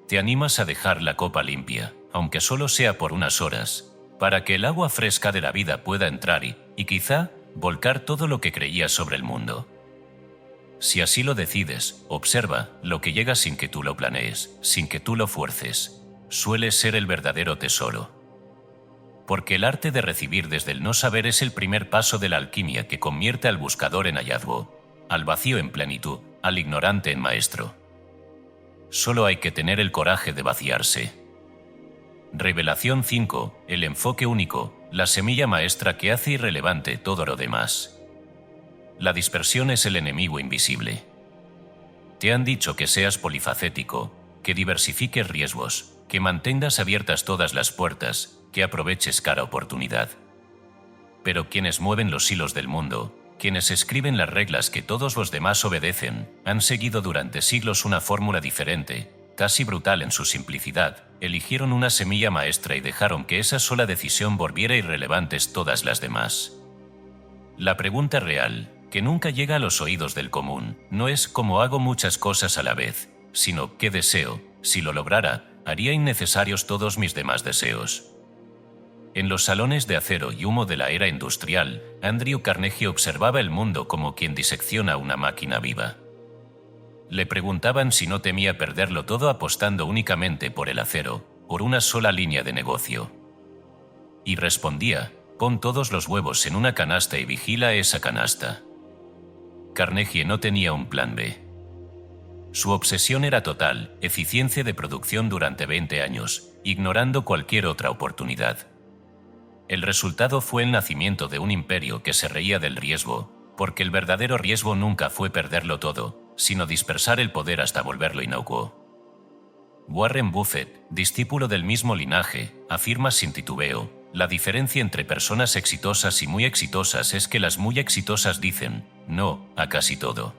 ¿Te animas a dejar la copa limpia, aunque solo sea por unas horas, para que el agua fresca de la vida pueda entrar y quizá, volcar todo lo que creías sobre el mundo? Si así lo decides, observa lo que llega sin que tú lo planees, sin que tú lo fuerces. Suele ser el verdadero tesoro. Porque el arte de recibir desde el no saber es el primer paso de la alquimia que convierte al buscador en hallazgo, al vacío en plenitud, al ignorante en maestro. Solo hay que tener el coraje de vaciarse. Revelación 5, el enfoque único, la semilla maestra que hace irrelevante todo lo demás. la dispersión es el enemigo invisible. Te han dicho que seas polifacético, que diversifiques riesgos, que mantengas abiertas todas las puertas, que aproveches cada oportunidad. Pero quienes mueven los hilos del mundo, quienes escriben las reglas que todos los demás obedecen, han seguido durante siglos una fórmula diferente, casi brutal en su simplicidad. Eligieron una semilla maestra y dejaron que esa sola decisión volviera irrelevantes todas las demás. La pregunta real, que nunca llega a los oídos del común, no es cómo hago muchas cosas a la vez, sino qué deseo. Si lo lograra, haría innecesarios todos mis demás deseos. En los salones de acero y humo de la era industrial, Andrew Carnegie observaba el mundo como quien disecciona una máquina viva. Le preguntaban si no temía perderlo todo apostando únicamente por el acero, por una sola línea de negocio. Y respondía: pon todos los huevos en una canasta y vigila esa canasta. Carnegie no tenía un plan B. Su obsesión era total, eficiencia de producción durante 20 años, ignorando cualquier otra oportunidad. El resultado fue el nacimiento de un imperio que se reía del riesgo, porque el verdadero riesgo nunca fue perderlo todo, sino dispersar el poder hasta volverlo inocuo. Warren Buffett, discípulo del mismo linaje, afirma sin titubeo: la diferencia entre personas exitosas y muy exitosas es que las muy exitosas dicen no a casi todo.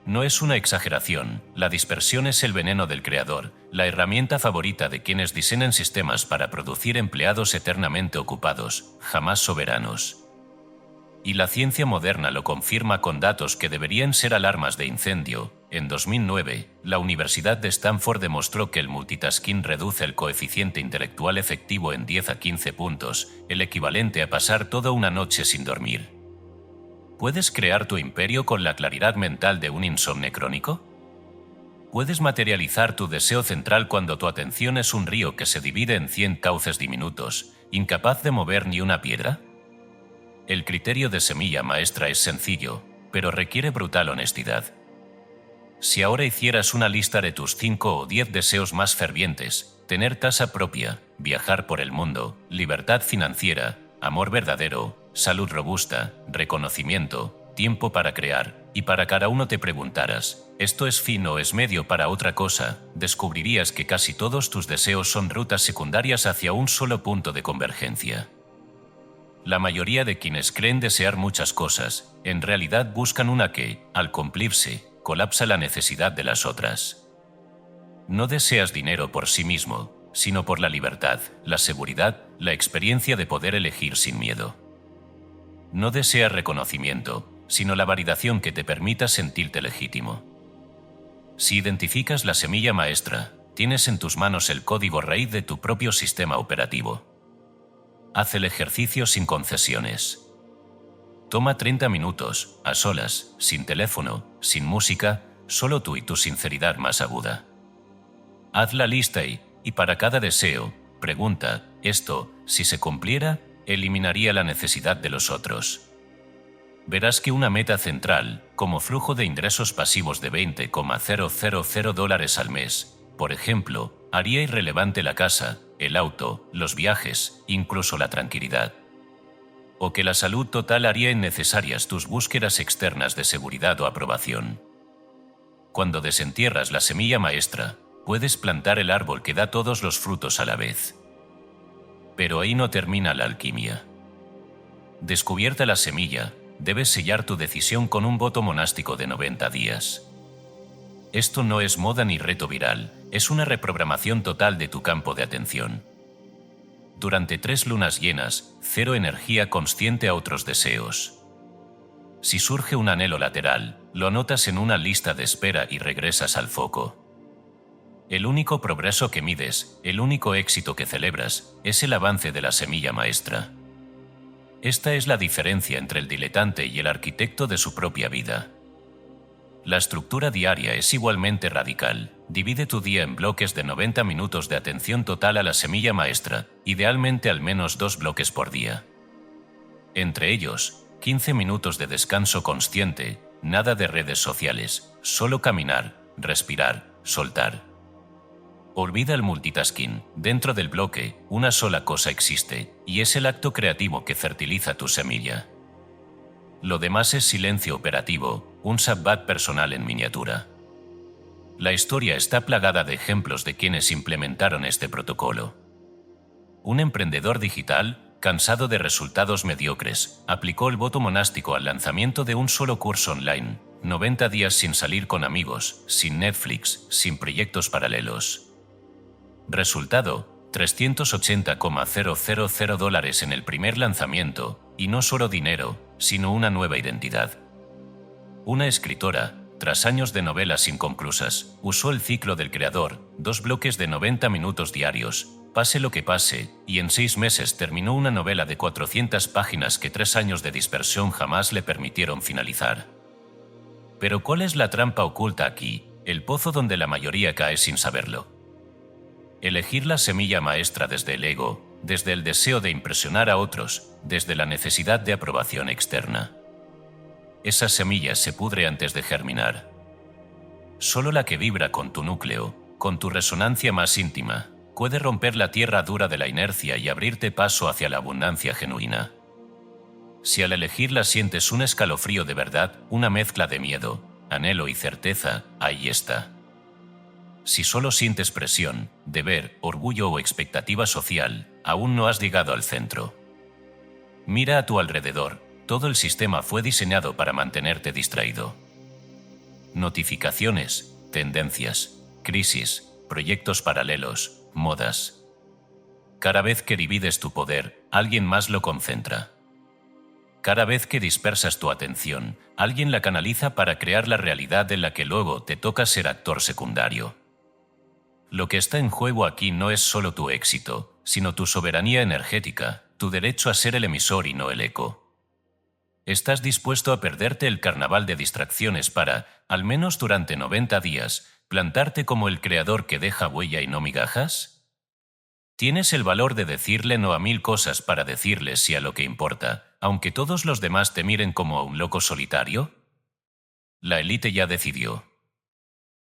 No es una exageración, la dispersión es el veneno del creador, la herramienta favorita de quienes diseñan sistemas para producir empleados eternamente ocupados, jamás soberanos. Y la ciencia moderna lo confirma con datos que deberían ser alarmas de incendio. En 2009, la Universidad de Stanford demostró que el multitasking reduce el coeficiente intelectual efectivo en 10 a 15 puntos, el equivalente a pasar toda una noche sin dormir. ¿Puedes crear tu imperio con la claridad mental de un insomnio crónico? ¿Puedes materializar tu deseo central cuando tu atención es un río que se divide en 100 cauces diminutos, incapaz de mover ni una piedra? El criterio de semilla maestra es sencillo, pero requiere brutal honestidad. Si ahora hicieras una lista de tus 5 o 10 deseos más fervientes: tener casa propia, viajar por el mundo, libertad financiera, amor verdadero, salud robusta, reconocimiento, tiempo para crear, y para cada uno te preguntaras, ¿esto es fin o es medio para otra cosa?, descubrirías que casi todos tus deseos son rutas secundarias hacia un solo punto de convergencia. La mayoría de quienes creen desear muchas cosas, en realidad buscan una que, al cumplirse, colapsa la necesidad de las otras. No deseas dinero por sí mismo, sino por la libertad, la seguridad, la experiencia de poder elegir sin miedo. No deseas reconocimiento, sino la validación que te permita sentirte legítimo. Si identificas la semilla maestra, tienes en tus manos el código raíz de tu propio sistema operativo. Haz el ejercicio sin concesiones. Toma 30 minutos, a solas, sin teléfono, sin música, solo tú y tu sinceridad más aguda. Haz la lista y para cada deseo, pregunta: ¿esto, si se cumpliera, eliminaría la necesidad de los otros? Verás que una meta central, como flujo de ingresos pasivos de $20,000 al mes, por ejemplo, haría irrelevante la casa, el auto, los viajes, incluso la tranquilidad. O que la salud total haría innecesarias tus búsquedas externas de seguridad o aprobación. Cuando desentierras la semilla maestra, puedes plantar el árbol que da todos los frutos a la vez. Pero ahí no termina la alquimia. Descubierta la semilla, debes sellar tu decisión con un voto monástico de 90 días. Esto no es moda ni reto viral, es una reprogramación total de tu campo de atención. Durante 3 lunas llenas, cero energía consciente a otros deseos. Si surge un anhelo lateral, lo anotas en una lista de espera y regresas al foco. El único progreso que mides, el único éxito que celebras, es el avance de la semilla maestra. Esta es la diferencia entre el diletante y el arquitecto de su propia vida. La estructura diaria es igualmente radical. Divide tu día en bloques de 90 minutos de atención total a la semilla maestra, idealmente al menos 2 bloques por día. Entre ellos, 15 minutos de descanso consciente, nada de redes sociales, solo caminar, respirar, soltar. Olvida el multitasking. Dentro del bloque, una sola cosa existe, y es el acto creativo que fertiliza tu semilla. Lo demás es silencio operativo, un sabbat personal en miniatura. La historia está plagada de ejemplos de quienes implementaron este protocolo. Un emprendedor digital, cansado de resultados mediocres, aplicó el voto monástico al lanzamiento de un solo curso online, 90 días sin salir con amigos, sin Netflix, sin proyectos paralelos. Resultado, $380,000 en el primer lanzamiento, y no solo dinero, sino una nueva identidad. Una escritora, tras años de novelas inconclusas, usó el ciclo del creador, 2 bloques de 90 minutos diarios, pase lo que pase, y en 6 meses terminó una novela de 400 páginas que 3 años de dispersión jamás le permitieron finalizar. Pero ¿cuál es la trampa oculta aquí, el pozo donde la mayoría cae sin saberlo? Elegir la semilla maestra desde el ego, desde el deseo de impresionar a otros, desde la necesidad de aprobación externa. Esa semilla se pudre antes de germinar. Solo la que vibra con tu núcleo, con tu resonancia más íntima, puede romper la tierra dura de la inercia y abrirte paso hacia la abundancia genuina. Si al elegirla sientes un escalofrío de verdad, una mezcla de miedo, anhelo y certeza, ahí está. Si solo sientes presión, deber, orgullo o expectativa social, aún no has llegado al centro. Mira a tu alrededor, todo el sistema fue diseñado para mantenerte distraído. Notificaciones, tendencias, crisis, proyectos paralelos, modas. Cada vez que divides tu poder, alguien más lo concentra. Cada vez que dispersas tu atención, alguien la canaliza para crear la realidad en la que luego te toca ser actor secundario. Lo que está en juego aquí no es solo tu éxito, sino tu soberanía energética, tu derecho a ser el emisor y no el eco. ¿Estás dispuesto a perderte el carnaval de distracciones para, al menos durante 90 días, plantarte como el creador que deja huella y no migajas? ¿Tienes el valor de decirle no a 1000 cosas para decirle sí a lo que importa, aunque todos los demás te miren como a un loco solitario? La élite ya decidió.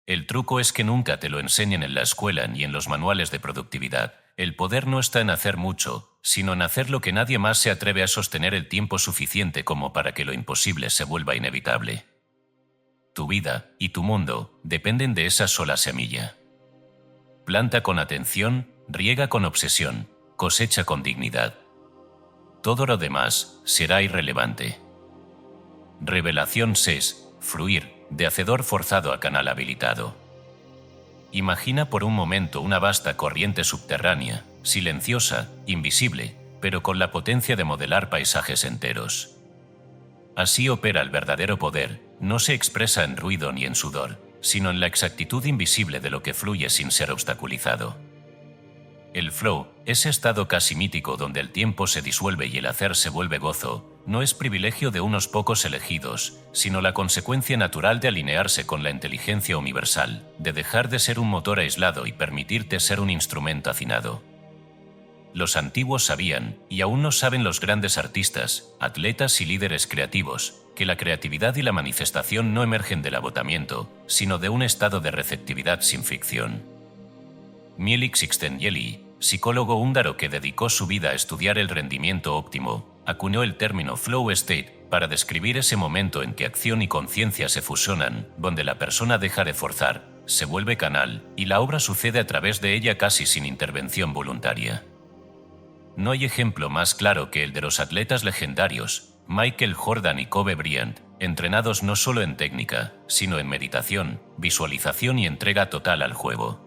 El truco es que nunca te lo enseñen en la escuela ni en los manuales de productividad. El poder no está en hacer mucho, sino en hacer lo que nadie más se atreve a sostener el tiempo suficiente como para que lo imposible se vuelva inevitable. Tu vida y tu mundo dependen de esa sola semilla. Planta con atención, riega con obsesión, cosecha con dignidad. Todo lo demás será irrelevante. Revelación 6. Fluir, de hacedor forzado a canal habilitado. Imagina por un momento una vasta corriente subterránea, silenciosa, invisible, pero con la potencia de modelar paisajes enteros. Así opera el verdadero poder, no se expresa en ruido ni en sudor, sino en la exactitud invisible de lo que fluye sin ser obstaculizado. El flow, ese estado casi mítico donde el tiempo se disuelve y el hacer se vuelve gozo, no es privilegio de unos pocos elegidos, sino la consecuencia natural de alinearse con la inteligencia universal, de dejar de ser un motor aislado y permitirte ser un instrumento afinado. Los antiguos sabían, y aún no saben los grandes artistas, atletas y líderes creativos, que la creatividad y la manifestación no emergen del agotamiento, sino de un estado de receptividad sin fricción. Mielik Csikszentmihalyi, psicólogo húngaro que dedicó su vida a estudiar el rendimiento óptimo, acuñó el término flow state para describir ese momento en que acción y conciencia se fusionan, donde la persona deja de forzar, se vuelve canal, y la obra sucede a través de ella casi sin intervención voluntaria. No hay ejemplo más claro que el de los atletas legendarios, Michael Jordan y Kobe Bryant, entrenados no solo en técnica, sino en meditación, visualización y entrega total al juego.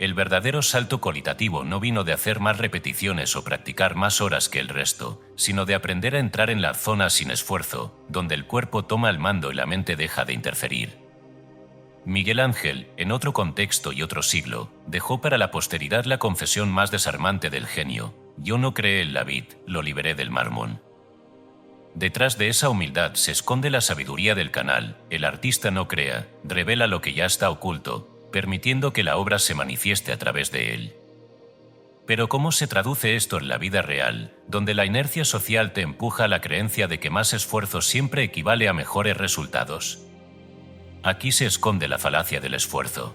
El verdadero salto cualitativo no vino de hacer más repeticiones o practicar más horas que el resto, sino de aprender a entrar en la zona sin esfuerzo, donde el cuerpo toma el mando y la mente deja de interferir. Miguel Ángel, en otro contexto y otro siglo, dejó para la posteridad la confesión más desarmante del genio: yo no creé en la vid, lo liberé del mármol. Detrás de esa humildad se esconde la sabiduría del canal. El artista no crea, revela lo que ya está oculto, permitiendo que la obra se manifieste a través de él. Pero ¿cómo se traduce esto en la vida real, donde la inercia social te empuja a la creencia de que más esfuerzo siempre equivale a mejores resultados? Aquí se esconde la falacia del esfuerzo.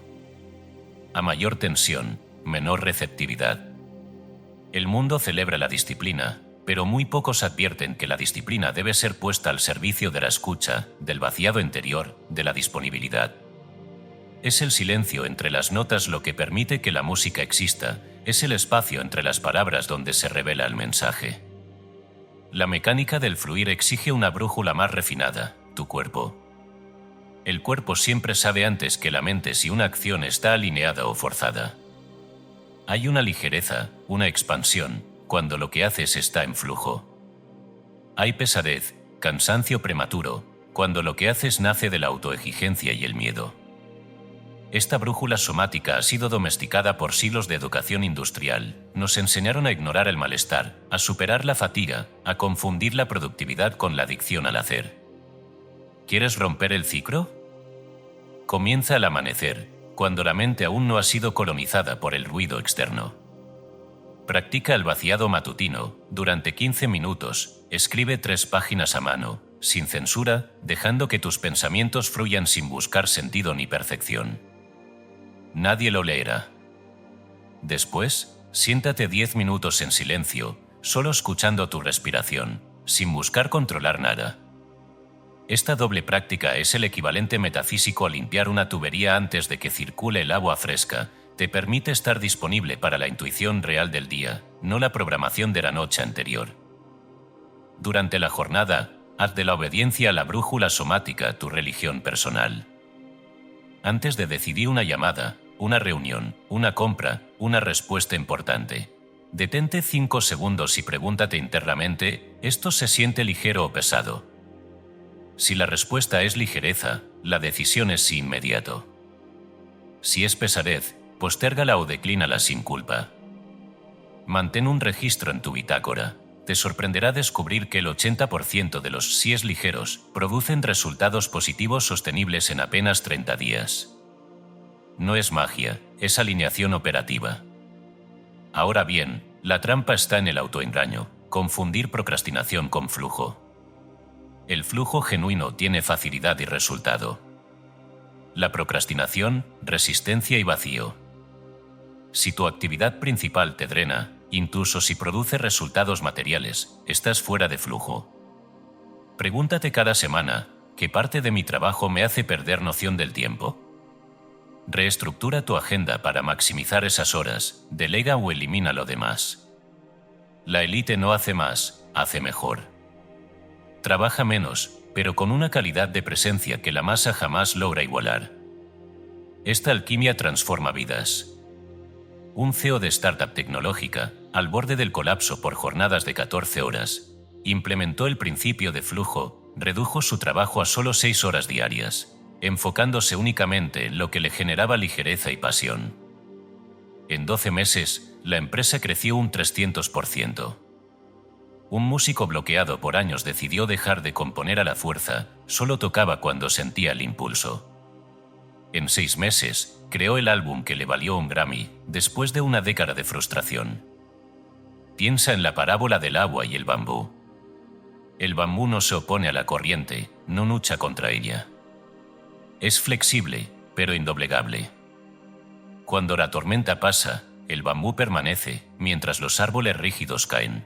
A mayor tensión, menor receptividad. El mundo celebra la disciplina, pero muy pocos advierten que la disciplina debe ser puesta al servicio de la escucha, del vaciado interior, de la disponibilidad. Es el silencio entre las notas lo que permite que la música exista, es el espacio entre las palabras donde se revela el mensaje. La mecánica del fluir exige una brújula más refinada, tu cuerpo. El cuerpo siempre sabe antes que la mente si una acción está alineada o forzada. Hay una ligereza, una expansión, cuando lo que haces está en flujo. Hay pesadez, cansancio prematuro, cuando lo que haces nace de la autoexigencia y el miedo. Esta brújula somática ha sido domesticada por siglos de educación industrial. Nos enseñaron a ignorar el malestar, a superar la fatiga, a confundir la productividad con la adicción al hacer. ¿Quieres romper el ciclo? Comienza al amanecer, cuando la mente aún no ha sido colonizada por el ruido externo. Practica el vaciado matutino. Durante 15 minutos, escribe 3 páginas a mano, sin censura, dejando que tus pensamientos fluyan sin buscar sentido ni perfección. Nadie lo leerá. Después, siéntate 10 minutos en silencio, solo escuchando tu respiración, sin buscar controlar nada. Esta doble práctica es el equivalente metafísico a limpiar una tubería antes de que circule el agua fresca. Te permite estar disponible para la intuición real del día, no la programación de la noche anterior. Durante la jornada, haz de la obediencia a la brújula somática tu religión personal. Antes de decidir una llamada, una reunión, una compra, una respuesta importante, detente 5 segundos y pregúntate internamente, ¿esto se siente ligero o pesado? Si la respuesta es ligereza, la decisión es sí inmediato. Si es pesadez, postérgala o declínala sin culpa. Mantén un registro en tu bitácora. Te sorprenderá descubrir que el 80% de los síes ligeros producen resultados positivos sostenibles en apenas 30 días. No es magia, es alineación operativa. Ahora bien, la trampa está en el autoengaño, confundir procrastinación con flujo. El flujo genuino tiene facilidad y resultado. La procrastinación, resistencia y vacío. Si tu actividad principal te drena, incluso si produce resultados materiales, estás fuera de flujo. Pregúntate cada semana, ¿qué parte de mi trabajo me hace perder noción del tiempo? Reestructura tu agenda para maximizar esas horas, delega o elimina lo demás. La élite no hace más, hace mejor. Trabaja menos, pero con una calidad de presencia que la masa jamás logra igualar. Esta alquimia transforma vidas. Un CEO de startup tecnológica, al borde del colapso por jornadas de 14 horas, implementó el principio de flujo, redujo su trabajo a solo 6 horas diarias, enfocándose únicamente en lo que le generaba ligereza y pasión. En 12 meses, la empresa creció un 300%. Un músico bloqueado por años decidió dejar de componer a la fuerza, solo tocaba cuando sentía el impulso. En 6 meses, creó el álbum que le valió un Grammy, después de una década de frustración. Piensa en la parábola del agua y el bambú. El bambú no se opone a la corriente, no lucha contra ella. Es flexible, pero indoblegable. Cuando la tormenta pasa, el bambú permanece, mientras los árboles rígidos caen.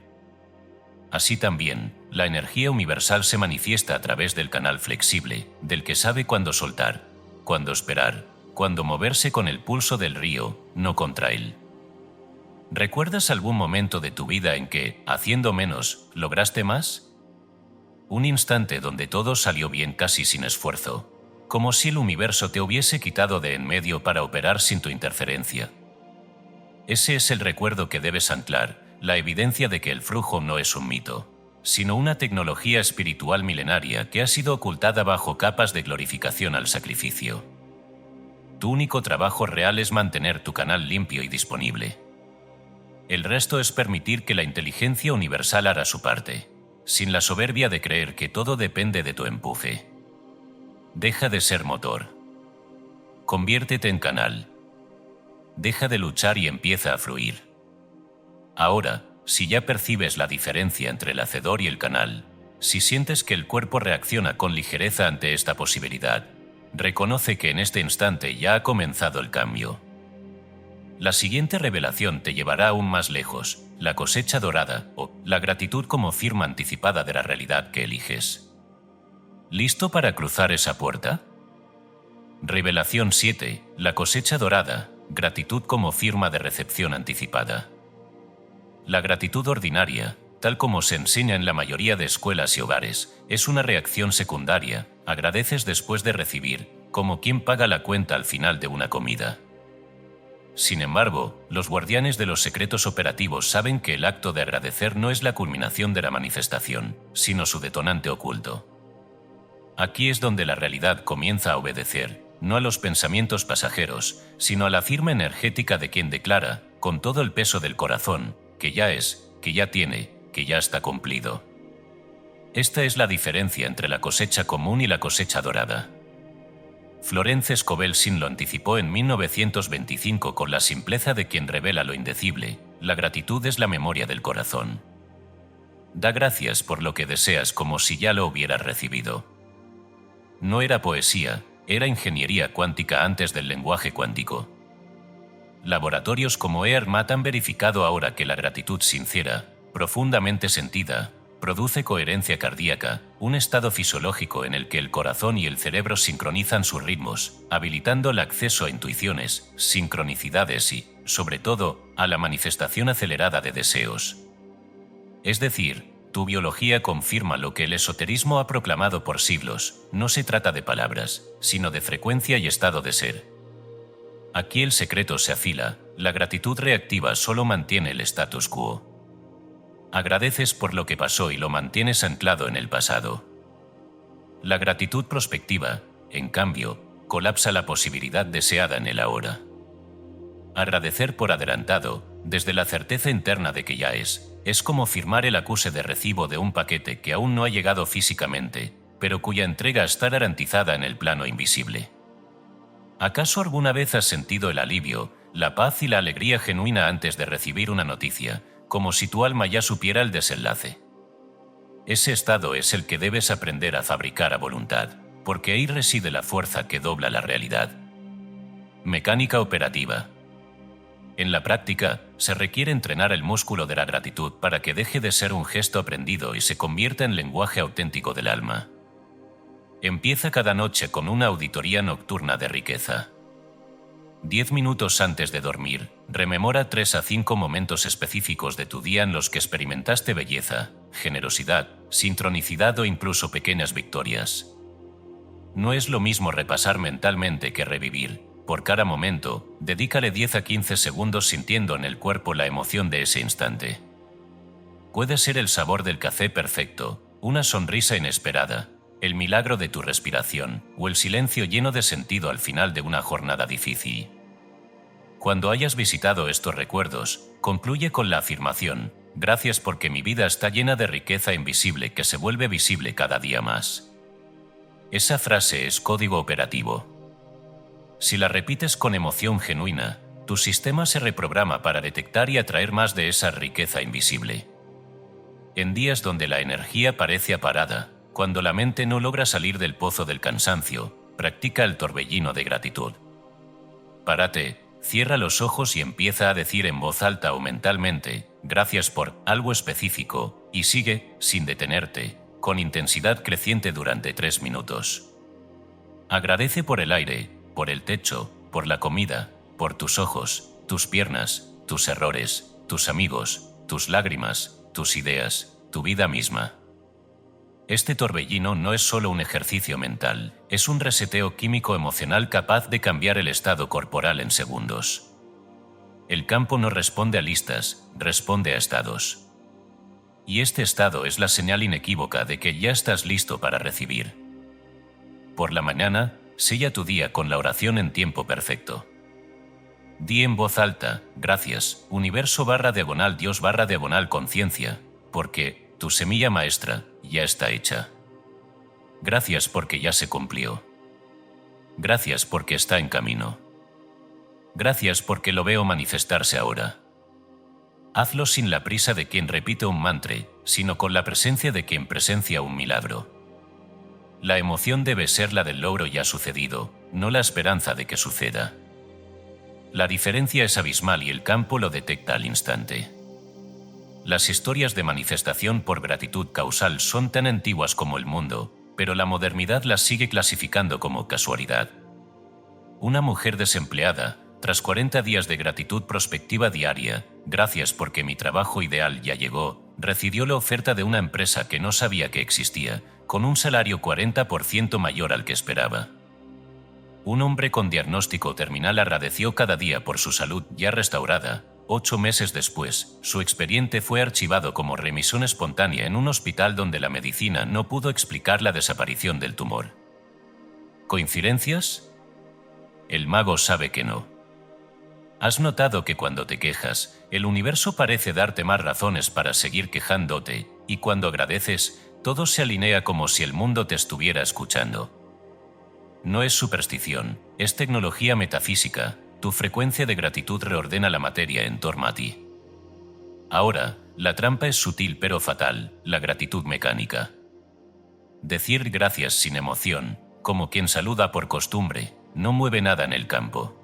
Así también, la energía universal se manifiesta a través del canal flexible, del que sabe cuándo soltar, cuándo esperar, cuándo moverse con el pulso del río, no contra él. ¿Recuerdas algún momento de tu vida en que, haciendo menos, lograste más? Un instante donde todo salió bien casi sin esfuerzo, como si el universo te hubiese quitado de en medio para operar sin tu interferencia. Ese es el recuerdo que debes anclar, la evidencia de que el flujo no es un mito, sino una tecnología espiritual milenaria que ha sido ocultada bajo capas de glorificación al sacrificio. Tu único trabajo real es mantener tu canal limpio y disponible. El resto es permitir que la inteligencia universal hará su parte, sin la soberbia de creer que todo depende de tu empuje. Deja de ser motor. Conviértete en canal. Deja de luchar y empieza a fluir. Ahora, si ya percibes la diferencia entre el hacedor y el canal, si sientes que el cuerpo reacciona con ligereza ante esta posibilidad, reconoce que en este instante ya ha comenzado el cambio. La siguiente revelación te llevará aún más lejos: la cosecha dorada, o la gratitud como firma anticipada de la realidad que eliges. ¿Listo para cruzar esa puerta? Revelación 7. La cosecha dorada, gratitud como firma de recepción anticipada. La gratitud ordinaria, tal como se enseña en la mayoría de escuelas y hogares, es una reacción secundaria. Agradeces después de recibir, como quien paga la cuenta al final de una comida. Sin embargo, los guardianes de los secretos operativos saben que el acto de agradecer no es la culminación de la manifestación, sino su detonante oculto. Aquí es donde la realidad comienza a obedecer, no a los pensamientos pasajeros, sino a la firma energética de quien declara, con todo el peso del corazón, que ya es, que ya tiene, que ya está cumplido. Esta es la diferencia entre la cosecha común y la cosecha dorada. Florence Scovel-Shinn lo anticipó en 1925 con la simpleza de quien revela lo indecible: la gratitud es la memoria del corazón. Da gracias por lo que deseas como si ya lo hubieras recibido. No era poesía, era ingeniería cuántica antes del lenguaje cuántico. Laboratorios como ERMAT han verificado ahora que la gratitud sincera, profundamente sentida, produce coherencia cardíaca, un estado fisiológico en el que el corazón y el cerebro sincronizan sus ritmos, habilitando el acceso a intuiciones, sincronicidades y, sobre todo, a la manifestación acelerada de deseos. Es decir, tu biología confirma lo que el esoterismo ha proclamado por siglos: no se trata de palabras, sino de frecuencia y estado de ser. Aquí el secreto se afila: la gratitud reactiva solo mantiene el status quo. Agradeces por lo que pasó y lo mantienes anclado en el pasado. La gratitud prospectiva, en cambio, colapsa la posibilidad deseada en el ahora. Agradecer por adelantado, desde la certeza interna de que ya es como firmar el acuse de recibo de un paquete que aún no ha llegado físicamente, pero cuya entrega está garantizada en el plano invisible. ¿Acaso alguna vez has sentido el alivio, la paz y la alegría genuina antes de recibir una noticia, como si tu alma ya supiera el desenlace? Ese estado es el que debes aprender a fabricar a voluntad, porque ahí reside la fuerza que dobla la realidad. Mecánica operativa. En la práctica, se requiere entrenar el músculo de la gratitud para que deje de ser un gesto aprendido y se convierta en lenguaje auténtico del alma. Empieza cada noche con una auditoría nocturna de riqueza. 10 minutos antes de dormir, rememora 3 a 5 momentos específicos de tu día en los que experimentaste belleza, generosidad, sincronicidad o incluso pequeñas victorias. No es lo mismo repasar mentalmente que revivir. Por cada momento, dedícale 10 a 15 segundos sintiendo en el cuerpo la emoción de ese instante. Puede ser el sabor del café perfecto, una sonrisa inesperada, el milagro de tu respiración o el silencio lleno de sentido al final de una jornada difícil. Cuando hayas visitado estos recuerdos, concluye con la afirmación: gracias porque mi vida está llena de riqueza invisible que se vuelve visible cada día más. Esa frase es código operativo. Si la repites con emoción genuina, tu sistema se reprograma para detectar y atraer más de esa riqueza invisible. En días donde la energía parece aparada, cuando la mente no logra salir del pozo del cansancio, practica el torbellino de gratitud. Párate, cierra los ojos y empieza a decir en voz alta o mentalmente: gracias por algo específico, y sigue, sin detenerte, con intensidad creciente durante 3 minutos. Agradece por el aire, por el techo, por la comida, por tus ojos, tus piernas, tus errores, tus amigos, tus lágrimas, tus ideas, tu vida misma. Este torbellino no es solo un ejercicio mental, es un reseteo químico emocional capaz de cambiar el estado corporal en segundos. El campo no responde a listas, responde a estados. Y este estado es la señal inequívoca de que ya estás listo para recibir. Por la mañana, sella tu día con la oración en tiempo perfecto. Di en voz alta: gracias, universo/Dios/conciencia, porque tu semilla maestra ya está hecha. Gracias porque ya se cumplió. Gracias porque está en camino. Gracias porque lo veo manifestarse ahora. Hazlo sin la prisa de quien repite un mantra, sino con la presencia de quien presencia un milagro. La emoción debe ser la del logro ya sucedido, no la esperanza de que suceda. La diferencia es abismal y el campo lo detecta al instante. Las historias de manifestación por gratitud causal son tan antiguas como el mundo, pero la modernidad las sigue clasificando como casualidad. Una mujer desempleada, tras 40 días de gratitud prospectiva diaria, gracias porque mi trabajo ideal ya llegó, recibió la oferta de una empresa que no sabía que existía, con un salario 40% mayor al que esperaba. Un hombre con diagnóstico terminal agradeció cada día por su salud ya restaurada. 8 meses después, su expediente fue archivado como remisión espontánea en un hospital donde la medicina no pudo explicar la desaparición del tumor. ¿Coincidencias? El mago sabe que no. ¿Has notado que cuando te quejas, el universo parece darte más razones para seguir quejándote, y cuando agradeces, todo se alinea como si el mundo te estuviera escuchando? No es superstición, es tecnología metafísica. Tu frecuencia de gratitud reordena la materia en torno a ti. Ahora, la trampa es sutil pero fatal, la gratitud mecánica. Decir gracias sin emoción, como quien saluda por costumbre, no mueve nada en el campo.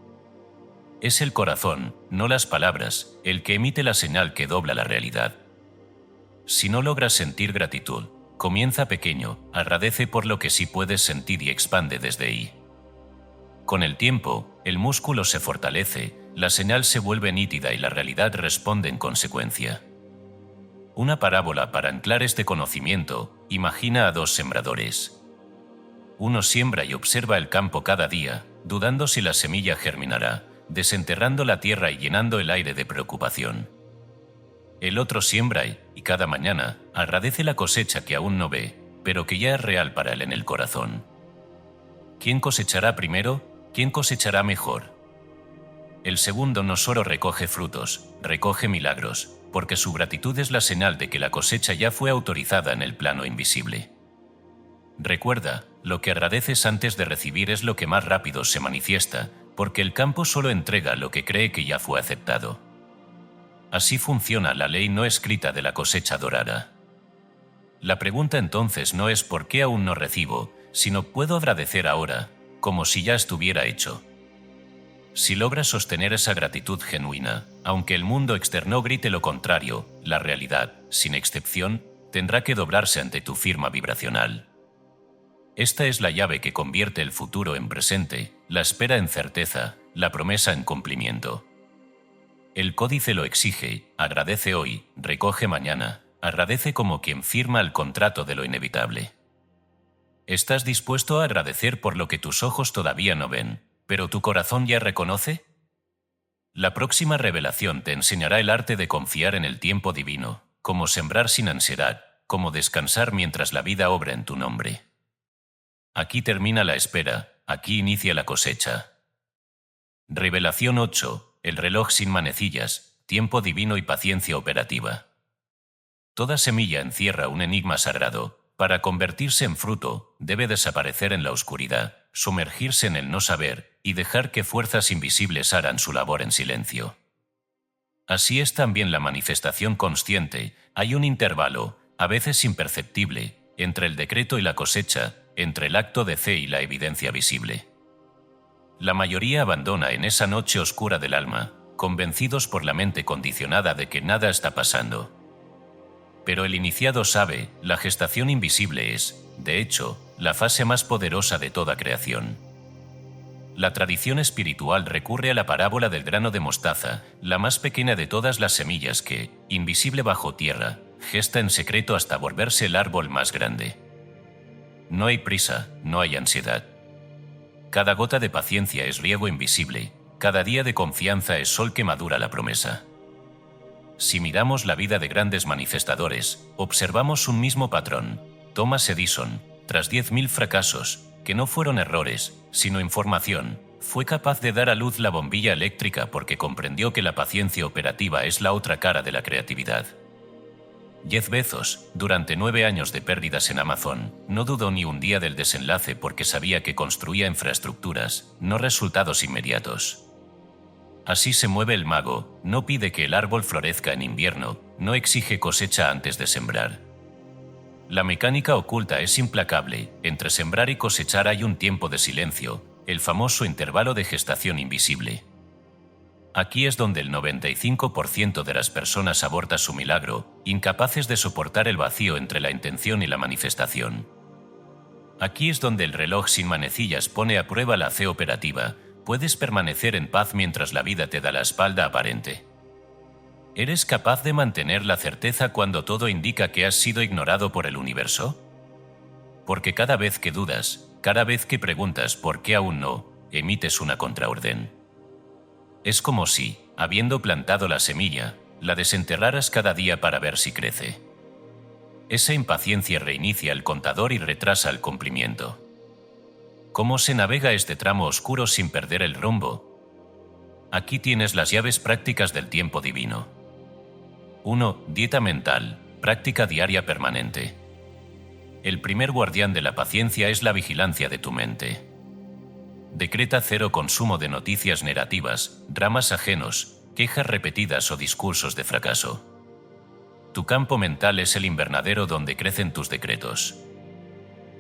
Es el corazón, no las palabras, el que emite la señal que dobla la realidad. Si no logras sentir gratitud, comienza pequeño, agradece por lo que sí puedes sentir y expande desde ahí. Con el tiempo, el músculo se fortalece, la señal se vuelve nítida y la realidad responde en consecuencia. Una parábola para anclar este conocimiento: imagina a dos sembradores. Uno siembra y observa el campo cada día, dudando si la semilla germinará, desenterrando la tierra y llenando el aire de preocupación. El otro siembra y cada mañana agradece la cosecha que aún no ve, pero que ya es real para él en el corazón. ¿Quién cosechará primero? ¿Quién cosechará mejor? El segundo no solo recoge frutos, recoge milagros, porque su gratitud es la señal de que la cosecha ya fue autorizada en el plano invisible. Recuerda, lo que agradeces antes de recibir es lo que más rápido se manifiesta, porque el campo solo entrega lo que cree que ya fue aceptado. Así funciona la ley no escrita de la cosecha dorada. La pregunta entonces no es ¿por qué aún no recibo?, sino ¿puedo agradecer ahora?, como si ya estuviera hecho. Si logras sostener esa gratitud genuina, aunque el mundo externo grite lo contrario, la realidad, sin excepción, tendrá que doblarse ante tu firma vibracional. Esta es la llave que convierte el futuro en presente, la espera en certeza, la promesa en cumplimiento. El códice lo exige: agradece hoy, recoge mañana, agradece como quien firma el contrato de lo inevitable. ¿Estás dispuesto a agradecer por lo que tus ojos todavía no ven, pero tu corazón ya reconoce? La próxima revelación te enseñará el arte de confiar en el tiempo divino, cómo sembrar sin ansiedad, cómo descansar mientras la vida obra en tu nombre. Aquí termina la espera, aquí inicia la cosecha. Revelación 8, el reloj sin manecillas, tiempo divino y paciencia operativa. Toda semilla encierra un enigma sagrado. Para convertirse en fruto, debe desaparecer en la oscuridad, sumergirse en el no saber y dejar que fuerzas invisibles hagan su labor en silencio. Así es también la manifestación consciente. Hay un intervalo, a veces imperceptible, entre el decreto y la cosecha, entre el acto de fe y la evidencia visible. La mayoría abandona en esa noche oscura del alma, convencidos por la mente condicionada de que nada está pasando. Pero el iniciado sabe, la gestación invisible es, de hecho, la fase más poderosa de toda creación. La tradición espiritual recurre a la parábola del grano de mostaza, la más pequeña de todas las semillas que, invisible bajo tierra, gesta en secreto hasta volverse el árbol más grande. No hay prisa, no hay ansiedad. Cada gota de paciencia es riego invisible, cada día de confianza es sol que madura la promesa. Si miramos la vida de grandes manifestadores, observamos un mismo patrón. Thomas Edison, tras 10.000 fracasos, que no fueron errores, sino información, fue capaz de dar a luz la bombilla eléctrica porque comprendió que la paciencia operativa es la otra cara de la creatividad. Jeff Bezos, durante 9 años de pérdidas en Amazon, no dudó ni un día del desenlace porque sabía que construía infraestructuras, no resultados inmediatos. Así se mueve el mago, no pide que el árbol florezca en invierno, no exige cosecha antes de sembrar. La mecánica oculta es implacable, entre sembrar y cosechar hay un tiempo de silencio, el famoso intervalo de gestación invisible. Aquí es donde el 95% de las personas aborta su milagro, incapaces de soportar el vacío entre la intención y la manifestación. Aquí es donde el reloj sin manecillas pone a prueba la fe operativa. Puedes permanecer en paz mientras la vida te da la espalda aparente. ¿Eres capaz de mantener la certeza cuando todo indica que has sido ignorado por el universo? Porque cada vez que dudas, cada vez que preguntas por qué aún no, emites una contraorden. Es como si, habiendo plantado la semilla, la desenterraras cada día para ver si crece. Esa impaciencia reinicia el contador y retrasa el cumplimiento. ¿Cómo se navega este tramo oscuro sin perder el rumbo? Aquí tienes las llaves prácticas del tiempo divino. 1. Dieta mental, práctica diaria permanente. El primer guardián de la paciencia es la vigilancia de tu mente. Decreta cero consumo de noticias negativas, dramas ajenos, quejas repetidas o discursos de fracaso. Tu campo mental es el invernadero donde crecen tus decretos.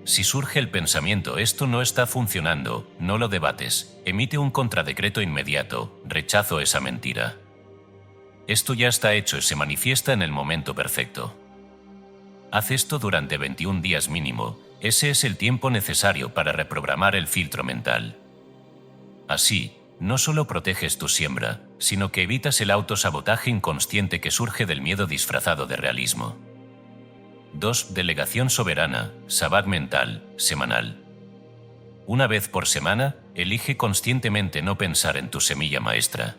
Si surge el pensamiento «esto no está funcionando», no lo debates, emite un contradecreto inmediato, rechazo esa mentira. Esto ya está hecho y se manifiesta en el momento perfecto. Haz esto durante 21 días mínimo, ese es el tiempo necesario para reprogramar el filtro mental. Así, no solo proteges tu siembra, sino que evitas el autosabotaje inconsciente que surge del miedo disfrazado de realismo. 2. Delegación soberana, sabbat mental, semanal. Una vez por semana, elige conscientemente no pensar en tu semilla maestra.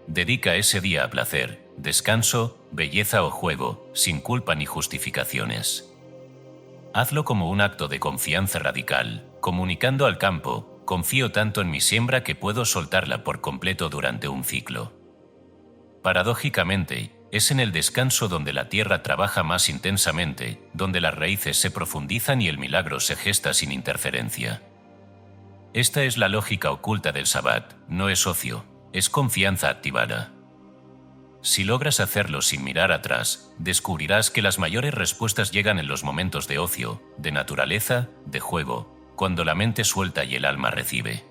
Dedica ese día a placer, descanso, belleza o juego, sin culpa ni justificaciones. Hazlo como un acto de confianza radical, comunicando al campo: confío tanto en mi siembra que puedo soltarla por completo durante un ciclo. Paradójicamente, es en el descanso donde la tierra trabaja más intensamente, donde las raíces se profundizan y el milagro se gesta sin interferencia. Esta es la lógica oculta del sabbat, no es ocio, es confianza activada. Si logras hacerlo sin mirar atrás, descubrirás que las mayores respuestas llegan en los momentos de ocio, de naturaleza, de juego, cuando la mente suelta y el alma recibe.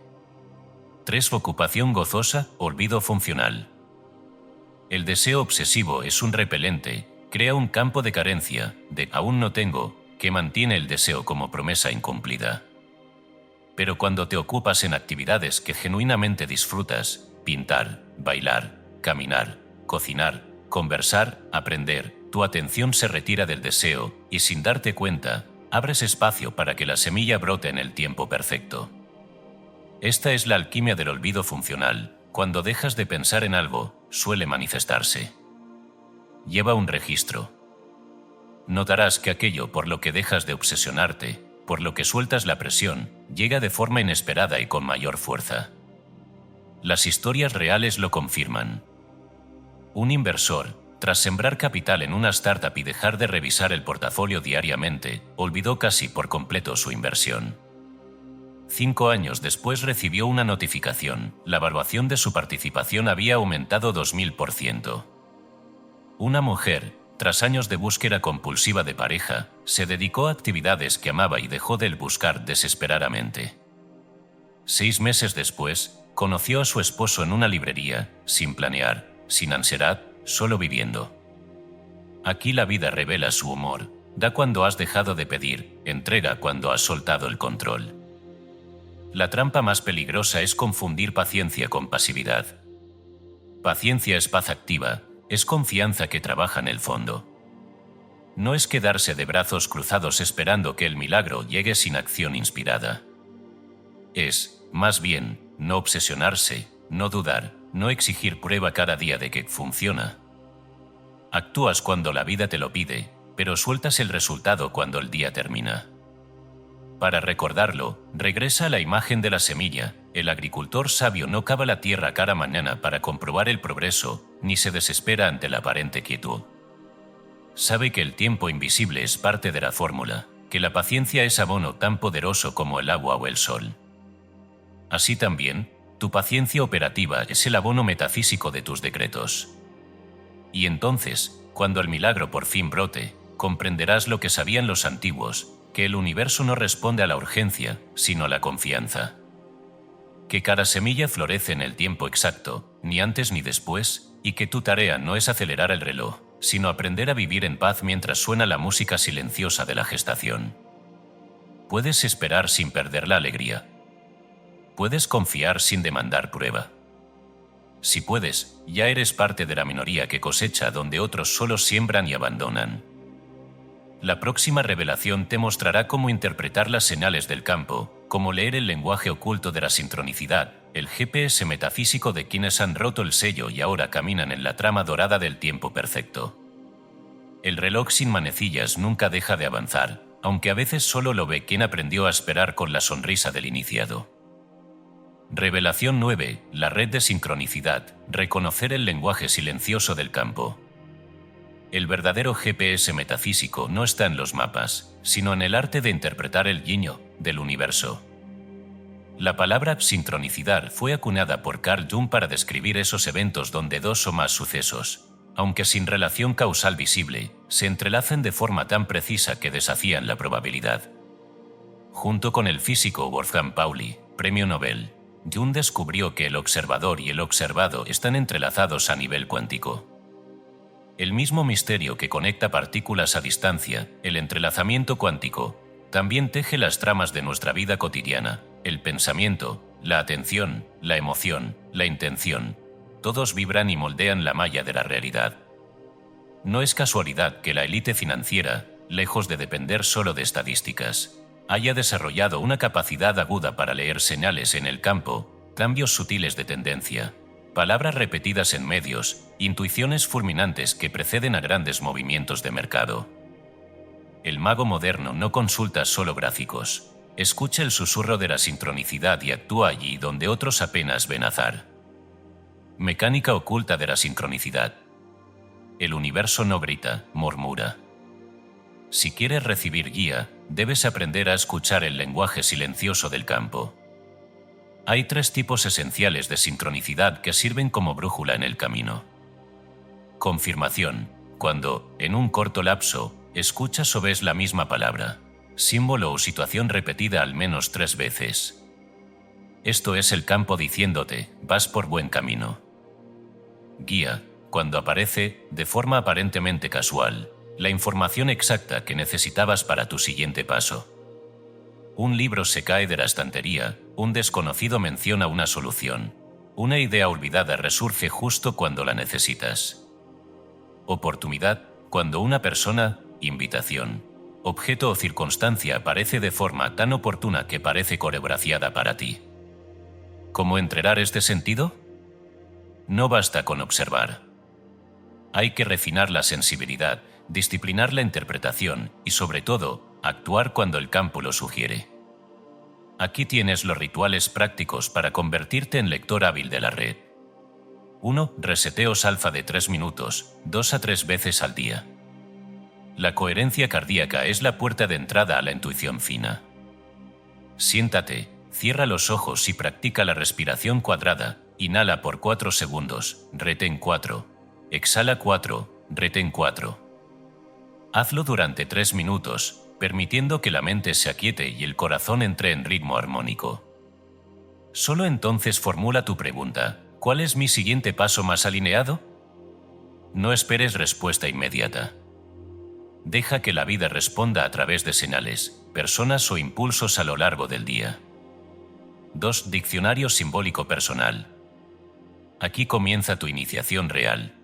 3. Ocupación gozosa, olvido funcional. El deseo obsesivo es un repelente, crea un campo de carencia, de «aún no tengo», que mantiene el deseo como promesa incumplida. Pero cuando te ocupas en actividades que genuinamente disfrutas, pintar, bailar, caminar, cocinar, conversar, aprender, tu atención se retira del deseo y sin darte cuenta, abres espacio para que la semilla brote en el tiempo perfecto. Esta es la alquimia del olvido funcional. Cuando dejas de pensar en algo, suele manifestarse. Lleva un registro. Notarás que aquello por lo que dejas de obsesionarte, por lo que sueltas la presión, llega de forma inesperada y con mayor fuerza. Las historias reales lo confirman. Un inversor, tras sembrar capital en una startup y dejar de revisar el portafolio diariamente, olvidó casi por completo su inversión. 5 años después recibió una notificación: la evaluación de su participación había aumentado 2000%. Una mujer, tras años de búsqueda compulsiva de pareja, se dedicó a actividades que amaba y dejó de buscar desesperadamente. 6 meses después, conoció a su esposo en una librería, sin planear, sin ansiedad, solo viviendo. Aquí la vida revela su humor, da cuando has dejado de pedir, entrega cuando has soltado el control. La trampa más peligrosa es confundir paciencia con pasividad. Paciencia es paz activa, es confianza que trabaja en el fondo. No es quedarse de brazos cruzados esperando que el milagro llegue sin acción inspirada. Es, más bien, no obsesionarse, no dudar, no exigir prueba cada día de que funciona. Actúas cuando la vida te lo pide, pero sueltas el resultado cuando el día termina. Para recordarlo, regresa a la imagen de la semilla. El agricultor sabio no cava la tierra cada mañana para comprobar el progreso, ni se desespera ante la aparente quietud. Sabe que el tiempo invisible es parte de la fórmula, que la paciencia es abono tan poderoso como el agua o el sol. Así también, tu paciencia operativa es el abono metafísico de tus decretos. Y entonces, cuando el milagro por fin brote, comprenderás lo que sabían los antiguos, que el universo no responde a la urgencia, sino a la confianza. que cada semilla florece en el tiempo exacto, ni antes ni después, y que tu tarea no es acelerar el reloj, sino aprender a vivir en paz mientras suena la música silenciosa de la gestación. Puedes esperar sin perder la alegría. Puedes confiar sin demandar prueba. Si puedes, ya eres parte de la minoría que cosecha donde otros solo siembran y abandonan. La próxima revelación te mostrará cómo interpretar las señales del campo, cómo leer el lenguaje oculto de la sincronicidad, el GPS metafísico de quienes han roto el sello y ahora caminan en la trama dorada del tiempo perfecto. El reloj sin manecillas nunca deja de avanzar, aunque a veces solo lo ve quien aprendió a esperar con la sonrisa del iniciado. Revelación 9. La red de sincronicidad. Reconocer el lenguaje silencioso del campo. El verdadero GPS metafísico no está en los mapas, sino en el arte de interpretar el guiño del universo. La palabra sincronicidad fue acuñada por Carl Jung para describir esos eventos donde dos o más sucesos, aunque sin relación causal visible, se entrelazan de forma tan precisa que desafían la probabilidad. Junto con el físico Wolfgang Pauli, premio Nobel, Jung descubrió que el observador y el observado están entrelazados a nivel cuántico. El mismo misterio que conecta partículas a distancia, el entrelazamiento cuántico, también teje las tramas de nuestra vida cotidiana, el pensamiento, la atención, la emoción, la intención. Todos vibran y moldean la malla de la realidad. No es casualidad que la élite financiera, lejos de depender solo de estadísticas, haya desarrollado una capacidad aguda para leer señales en el campo, cambios sutiles de tendencia, palabras repetidas en medios, intuiciones fulminantes que preceden a grandes movimientos de mercado. El mago moderno no consulta solo gráficos, escucha el susurro de la sincronicidad y actúa allí donde otros apenas ven azar. Mecánica oculta de la sincronicidad. El universo no grita, murmura. Si quieres recibir guía, debes aprender a escuchar el lenguaje silencioso del campo. Hay 3 tipos esenciales de sincronicidad que sirven como brújula en el camino. Confirmación, cuando, en un corto lapso, escuchas o ves la misma palabra, símbolo o situación repetida al menos 3 veces. Esto es el campo diciéndote, vas por buen camino. Guía, cuando aparece, de forma aparentemente casual, la información exacta que necesitabas para tu siguiente paso. Un libro se cae de la estantería, un desconocido menciona una solución, una idea olvidada resurge justo cuando la necesitas. Oportunidad, cuando una persona, invitación, objeto o circunstancia aparece de forma tan oportuna que parece coreografiada para ti. ¿Cómo entrenar este sentido? No basta con observar. Hay que refinar la sensibilidad, disciplinar la interpretación y, sobre todo, actuar cuando el campo lo sugiere. Aquí tienes los rituales prácticos para convertirte en lector hábil de la red. 1. Reseteos alfa de 3 minutos, 2 a 3 veces al día. La coherencia cardíaca es la puerta de entrada a la intuición fina. Siéntate, cierra los ojos y practica la respiración cuadrada. Inhala por 4 segundos, retén 4. Exhala 4, retén 4. Hazlo durante 3 minutos, permitiendo que la mente se aquiete y el corazón entre en ritmo armónico. Solo entonces formula tu pregunta: ¿cuál es mi siguiente paso más alineado? No esperes respuesta inmediata. Deja que la vida responda a través de señales, personas o impulsos a lo largo del día. 2. Diccionario simbólico personal. Aquí comienza tu iniciación real.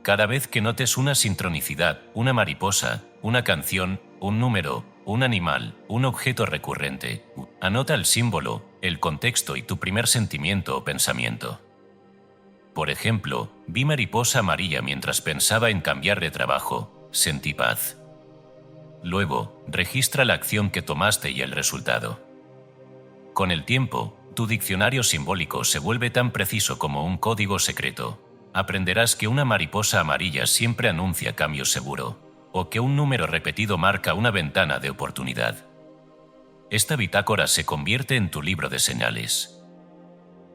Cada vez que notes una sincronicidad, una mariposa, una canción, un número, un animal, un objeto recurrente, anota el símbolo, el contexto y tu primer sentimiento o pensamiento. Por ejemplo, vi mariposa amarilla mientras pensaba en cambiar de trabajo, sentí paz. Luego, registra la acción que tomaste y el resultado. Con el tiempo, tu diccionario simbólico se vuelve tan preciso como un código secreto. Aprenderás que una mariposa amarilla siempre anuncia cambio seguro, o que un número repetido marca una ventana de oportunidad. Esta bitácora se convierte en tu libro de señales.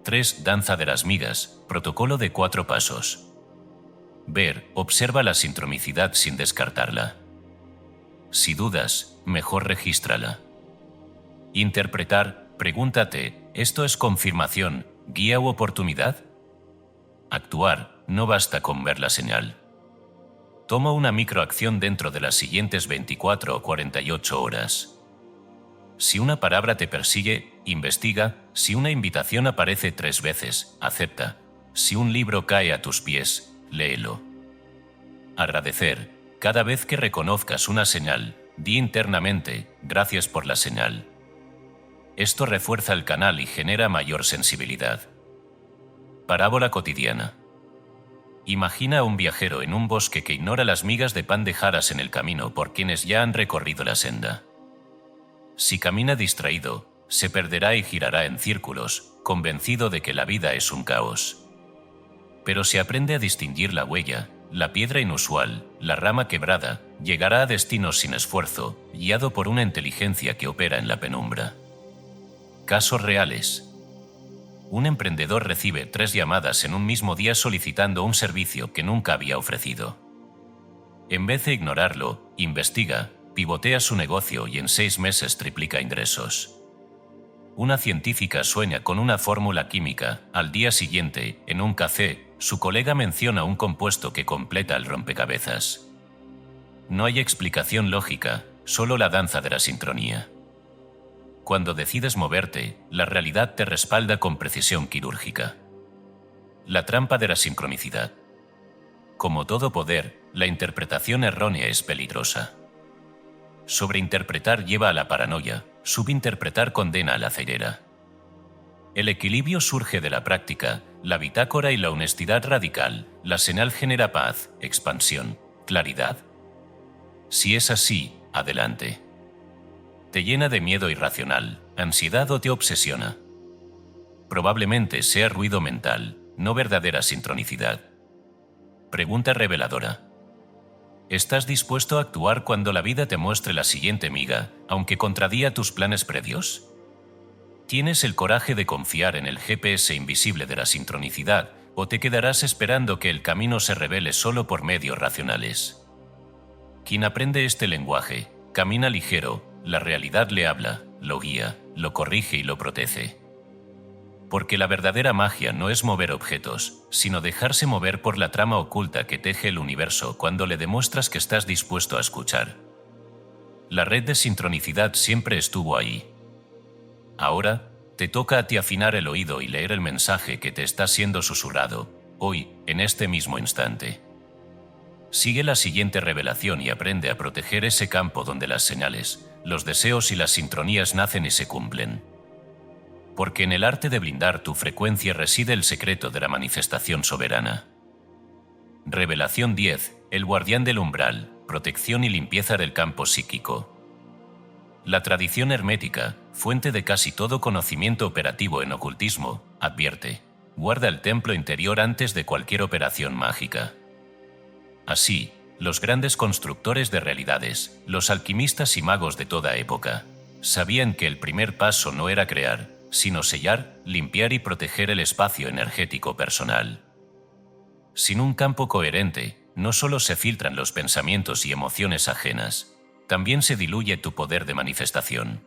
3. Danza de las migas, protocolo de 4 pasos. Ver, observa la sincronicidad sin descartarla. Si dudas, mejor regístrala. Interpretar, pregúntate, ¿Esto es confirmación, guía u oportunidad? Actuar, no basta con ver la señal. Toma una microacción dentro de las siguientes 24 o 48 horas. Si una palabra te persigue, investiga. Si una invitación aparece 3 veces, acepta. Si un libro cae a tus pies, léelo. Agradecer. Cada vez que reconozcas una señal, di internamente, gracias por la señal. Esto refuerza el canal y genera mayor sensibilidad. Parábola cotidiana. Imagina a un viajero en un bosque que ignora las migas de pan dejadas en el camino por quienes ya han recorrido la senda. Si camina distraído, se perderá y girará en círculos, convencido de que la vida es un caos. Pero si aprende a distinguir la huella, la piedra inusual, la rama quebrada, llegará a destinos sin esfuerzo, guiado por una inteligencia que opera en la penumbra. Casos reales. Un emprendedor recibe 3 llamadas en un mismo día solicitando un servicio que nunca había ofrecido. En vez de ignorarlo, investiga, pivotea su negocio y en 6 meses triplica ingresos. Una científica sueña con una fórmula química. Al día siguiente, en un café, su colega menciona un compuesto que completa el rompecabezas. No hay explicación lógica, solo la danza de la sincronía. Cuando decides moverte, la realidad te respalda con precisión quirúrgica. La trampa de la sincronicidad. Como todo poder, la interpretación errónea es peligrosa. Sobreinterpretar lleva a la paranoia, subinterpretar condena a la ceguera. El equilibrio surge de la práctica, la bitácora y la honestidad radical. La señal genera paz, expansión, claridad. Si es así, adelante. ¿Te llena de miedo irracional, ansiedad o te obsesiona? Probablemente sea ruido mental, no verdadera sincronicidad. Pregunta reveladora. ¿Estás dispuesto a actuar cuando la vida te muestre la siguiente miga, aunque contradiga tus planes previos? ¿Tienes el coraje de confiar en el GPS invisible de la sincronicidad o te quedarás esperando que el camino se revele solo por medios racionales? Quien aprende este lenguaje, camina ligero, la realidad le habla, lo guía, lo corrige y lo protege. Porque la verdadera magia no es mover objetos, sino dejarse mover por la trama oculta que teje el universo cuando le demuestras que estás dispuesto a escuchar. La red de sincronicidad siempre estuvo ahí. Ahora, te toca a ti afinar el oído y leer el mensaje que te está siendo susurrado, hoy, en este mismo instante. Sigue la siguiente revelación y aprende a proteger ese campo donde las señales, los deseos y las sincronías nacen y se cumplen. Porque en el arte de blindar tu frecuencia reside el secreto de la manifestación soberana. Revelación 10. El guardián del umbral, protección y limpieza del campo psíquico. La tradición hermética, fuente de casi todo conocimiento operativo en ocultismo, advierte: guarda el templo interior antes de cualquier operación mágica. Así, los grandes constructores de realidades, los alquimistas y magos de toda época, sabían que el primer paso no era crear, sino sellar, limpiar y proteger el espacio energético personal. Sin un campo coherente, no solo se filtran los pensamientos y emociones ajenas, también se diluye tu poder de manifestación.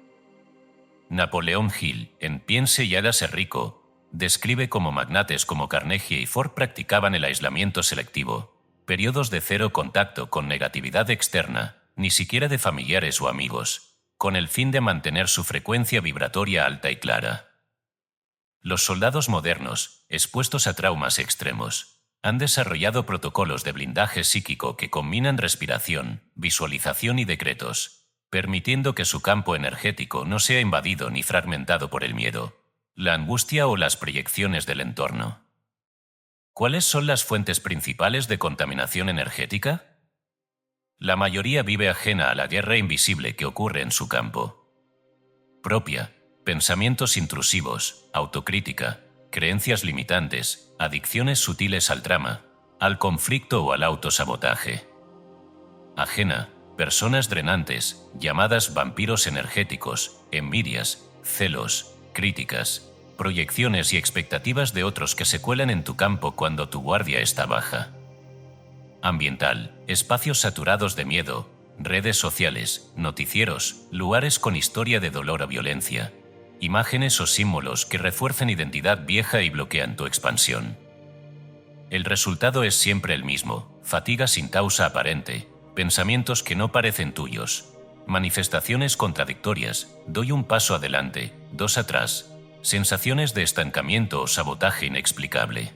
Napoleón Hill, en Piense y hágase rico, describe cómo magnates como Carnegie y Ford practicaban el aislamiento selectivo, periodos de cero contacto con negatividad externa, ni siquiera de familiares o amigos, con el fin de mantener su frecuencia vibratoria alta y clara. Los soldados modernos, expuestos a traumas extremos, han desarrollado protocolos de blindaje psíquico que combinan respiración, visualización y decretos, permitiendo que su campo energético no sea invadido ni fragmentado por el miedo, la angustia o las proyecciones del entorno. ¿Cuáles son las fuentes principales de contaminación energética? La mayoría vive ajena a la guerra invisible que ocurre en su campo. Propia, pensamientos intrusivos, autocrítica, creencias limitantes, adicciones sutiles al drama, al conflicto o al autosabotaje. Ajena, personas drenantes, llamadas vampiros energéticos, envidias, celos, críticas, proyecciones y expectativas de otros que se cuelan en tu campo cuando tu guardia está baja. Ambiental, espacios saturados de miedo, redes sociales, noticieros, lugares con historia de dolor o violencia, imágenes o símbolos que refuercen identidad vieja y bloquean tu expansión. El resultado es siempre el mismo: fatiga sin causa aparente, pensamientos que no parecen tuyos, manifestaciones contradictorias, doy un paso adelante, dos atrás, sensaciones de estancamiento o sabotaje inexplicable.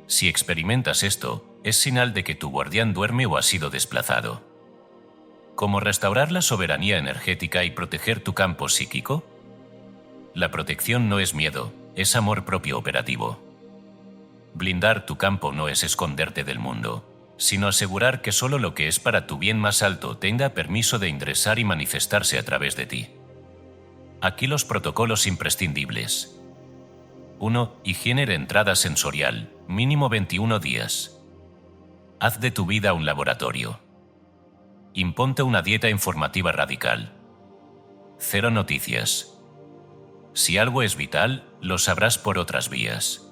Si experimentas esto, es señal de que tu guardián duerme o ha sido desplazado. ¿Cómo restaurar la soberanía energética y proteger tu campo psíquico? La protección no es miedo, es amor propio operativo. Blindar tu campo no es esconderte del mundo, sino asegurar que solo lo que es para tu bien más alto tenga permiso de ingresar y manifestarse a través de ti. Aquí los protocolos imprescindibles. 1. Higiene de entrada sensorial, mínimo 21 días. Haz de tu vida un laboratorio. Imponte una dieta informativa radical. 0 noticias. Si algo es vital, lo sabrás por otras vías.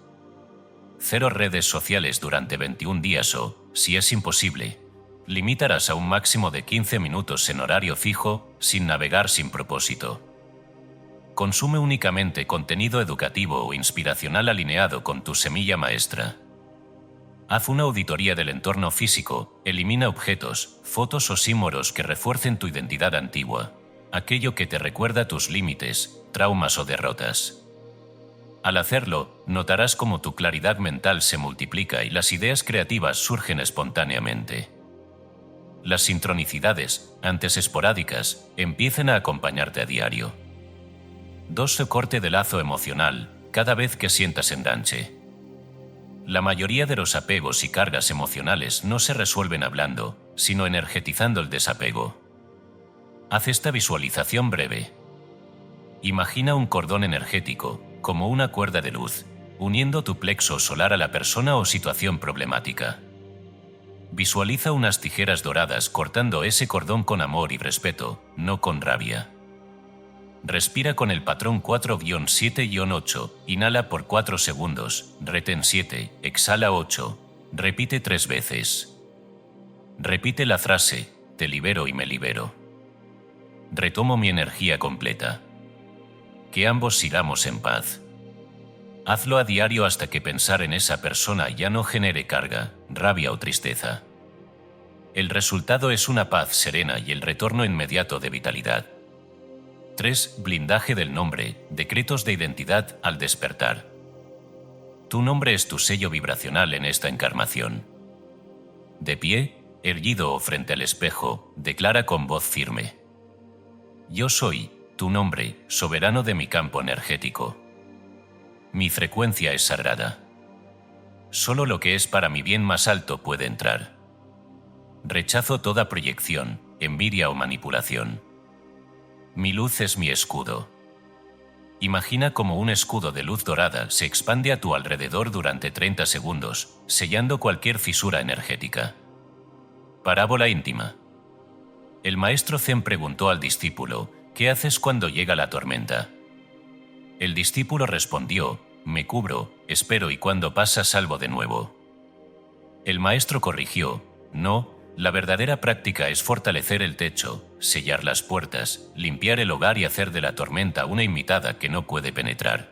0 redes sociales durante 21 días o, si es imposible, limitarás a un máximo de 15 minutos en horario fijo, sin navegar sin propósito. Consume únicamente contenido educativo o inspiracional alineado con tu semilla maestra. Haz una auditoría del entorno físico, elimina objetos, fotos o símbolos que refuercen tu identidad antigua, aquello que te recuerda tus límites, traumas o derrotas. Al hacerlo, notarás cómo tu claridad mental se multiplica y las ideas creativas surgen espontáneamente. Las sincronicidades, antes esporádicas, empiezan a acompañarte a diario. 2 Corte de lazo emocional, cada vez que sientas enganche. La mayoría de los apegos y cargas emocionales no se resuelven hablando, sino energetizando el desapego. Haz esta visualización breve. Imagina un cordón energético, como una cuerda de luz, uniendo tu plexo solar a la persona o situación problemática. Visualiza unas tijeras doradas cortando ese cordón con amor y respeto, no con rabia. Respira con el patrón 4-7-8, inhala por 4 segundos, retén 7, exhala 8, repite 3 veces. Repite la frase, te libero y me libero. Retomo mi energía completa. Que ambos sigamos en paz. Hazlo a diario hasta que pensar en esa persona ya no genere carga, rabia o tristeza. El resultado es una paz serena y el retorno inmediato de vitalidad. 3. Blindaje del nombre, decretos de identidad al despertar. Tu nombre es tu sello vibracional en esta encarnación. De pie, erguido o frente al espejo, declara con voz firme: yo soy, tu nombre, soberano de mi campo energético. Mi frecuencia es sagrada. Solo lo que es para mi bien más alto puede entrar. Rechazo toda proyección, envidia o manipulación. Mi luz es mi escudo. Imagina cómo un escudo de luz dorada se expande a tu alrededor durante 30 segundos, sellando cualquier fisura energética. Parábola íntima. El maestro Zen preguntó al discípulo: ¿qué haces cuando llega la tormenta? El discípulo respondió: me cubro, espero y cuando pasa salvo de nuevo. El maestro corrigió: no, la verdadera práctica es fortalecer el techo, sellar las puertas, limpiar el hogar y hacer de la tormenta una invitada que no puede penetrar.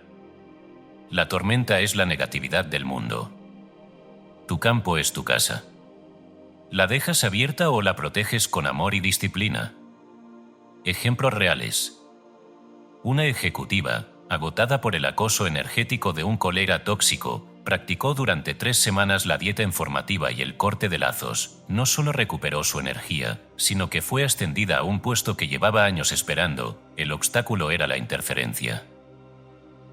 La tormenta es la negatividad del mundo. Tu campo es tu casa. ¿La dejas abierta o la proteges con amor y disciplina? Ejemplos reales. Una ejecutiva, agotada por el acoso energético de un colega tóxico, practicó durante 3 semanas la dieta informativa y el corte de lazos. No solo recuperó su energía, sino que fue ascendida a un puesto que llevaba años esperando. El obstáculo era la interferencia.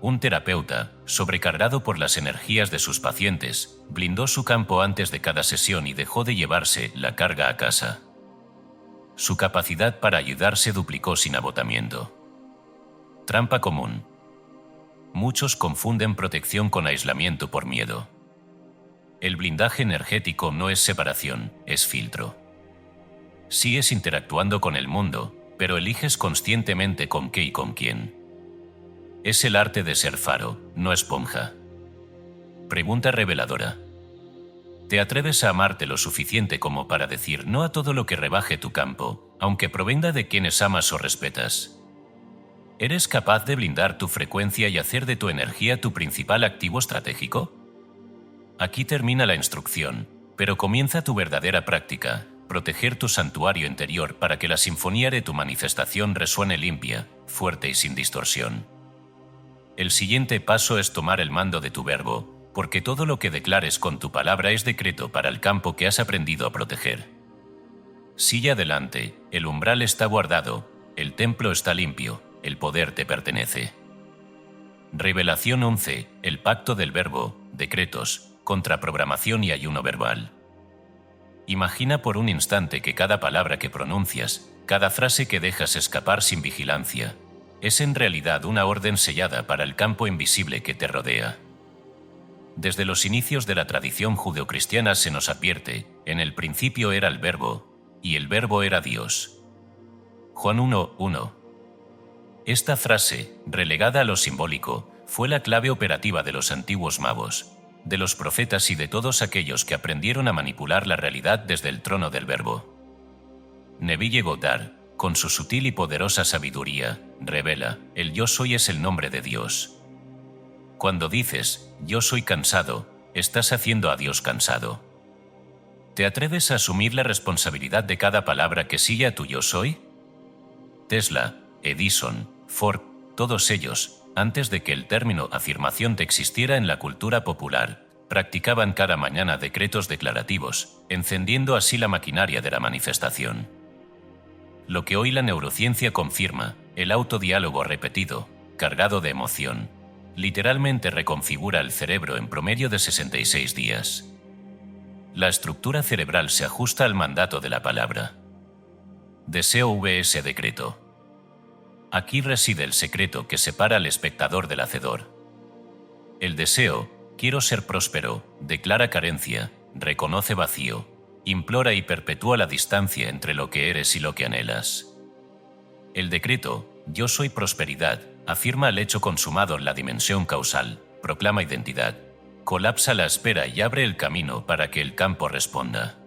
Un terapeuta, sobrecargado por las energías de sus pacientes, blindó su campo antes de cada sesión y dejó de llevarse la carga a casa. Su capacidad para ayudar se duplicó sin agotamiento. Trampa común. Muchos confunden protección con aislamiento por miedo. El blindaje energético no es separación, es filtro. Sigues interactuando con el mundo, pero eliges conscientemente con qué y con quién. Es el arte de ser faro, no esponja. Pregunta reveladora. ¿Te atreves a amarte lo suficiente como para decir no a todo lo que rebaje tu campo, aunque provenga de quienes amas o respetas? ¿Eres capaz de blindar tu frecuencia y hacer de tu energía tu principal activo estratégico? Aquí termina la instrucción, pero comienza tu verdadera práctica, proteger tu santuario interior para que la sinfonía de tu manifestación resuene limpia, fuerte y sin distorsión. El siguiente paso es tomar el mando de tu verbo, porque todo lo que declares con tu palabra es decreto para el campo que has aprendido a proteger. Sigue adelante, el umbral está guardado, el templo está limpio, el poder te pertenece. Revelación 11, el pacto del verbo, decretos, contraprogramación y ayuno verbal. Imagina por un instante que cada palabra que pronuncias, cada frase que dejas escapar sin vigilancia, es en realidad una orden sellada para el campo invisible que te rodea. Desde los inicios de la tradición judeocristiana se nos advierte, en el principio era el verbo, y el verbo era Dios. Juan 1:1. Esta frase, relegada a lo simbólico, fue la clave operativa de los antiguos magos, de los profetas y de todos aquellos que aprendieron a manipular la realidad desde el trono del verbo. Neville Goddard, con su sutil y poderosa sabiduría, revela, el yo soy es el nombre de Dios. Cuando dices, yo soy cansado, estás haciendo a Dios cansado. ¿Te atreves a asumir la responsabilidad de cada palabra que sigue a tu yo soy? Tesla, Edison, Ford, todos ellos, antes de que el término afirmación existiera en la cultura popular, practicaban cada mañana decretos declarativos, encendiendo así la maquinaria de la manifestación. Lo que hoy la neurociencia confirma, el autodiálogo repetido, cargado de emoción, literalmente reconfigura el cerebro en promedio de 66 días. La estructura cerebral se ajusta al mandato de la palabra. Deseo vs decreto. Aquí reside el secreto que separa al espectador del hacedor. El deseo, quiero ser próspero, declara carencia, reconoce vacío, implora y perpetúa la distancia entre lo que eres y lo que anhelas. El decreto, yo soy prosperidad, afirma el hecho consumado en la dimensión causal, proclama identidad, colapsa la espera y abre el camino para que el campo responda.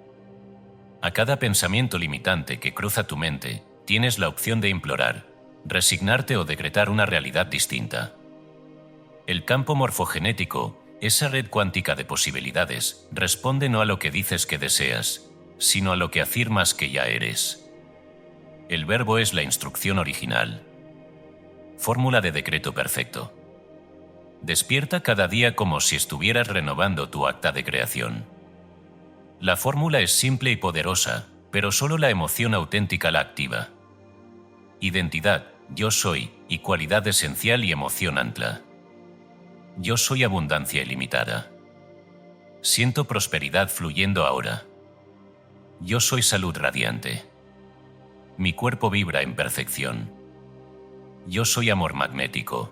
A cada pensamiento limitante que cruza tu mente, tienes la opción de implorar, resignarte o decretar una realidad distinta. El campo morfogenético, esa red cuántica de posibilidades, responde no a lo que dices que deseas, sino a lo que afirmas que ya eres. El verbo es la instrucción original. Fórmula de decreto perfecto. Despierta cada día como si estuvieras renovando tu acta de creación. La fórmula es simple y poderosa, pero solo la emoción auténtica la activa. Identidad, yo soy, y cualidad esencial y emoción ancla. Yo soy abundancia ilimitada. Siento prosperidad fluyendo ahora. Yo soy salud radiante. Mi cuerpo vibra en perfección. Yo soy amor magnético.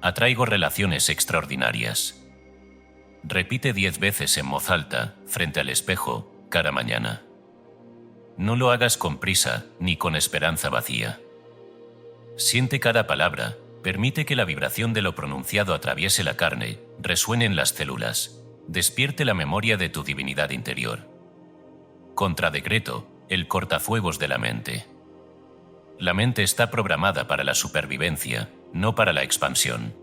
Atraigo relaciones extraordinarias. Repite 10 veces en voz alta, frente al espejo, cada mañana. No lo hagas con prisa, ni con esperanza vacía. Siente cada palabra, permite que la vibración de lo pronunciado atraviese la carne, resuene en las células, despierte la memoria de tu divinidad interior. Contra decreto, el cortafuegos de la mente. La mente está programada para la supervivencia, no para la expansión.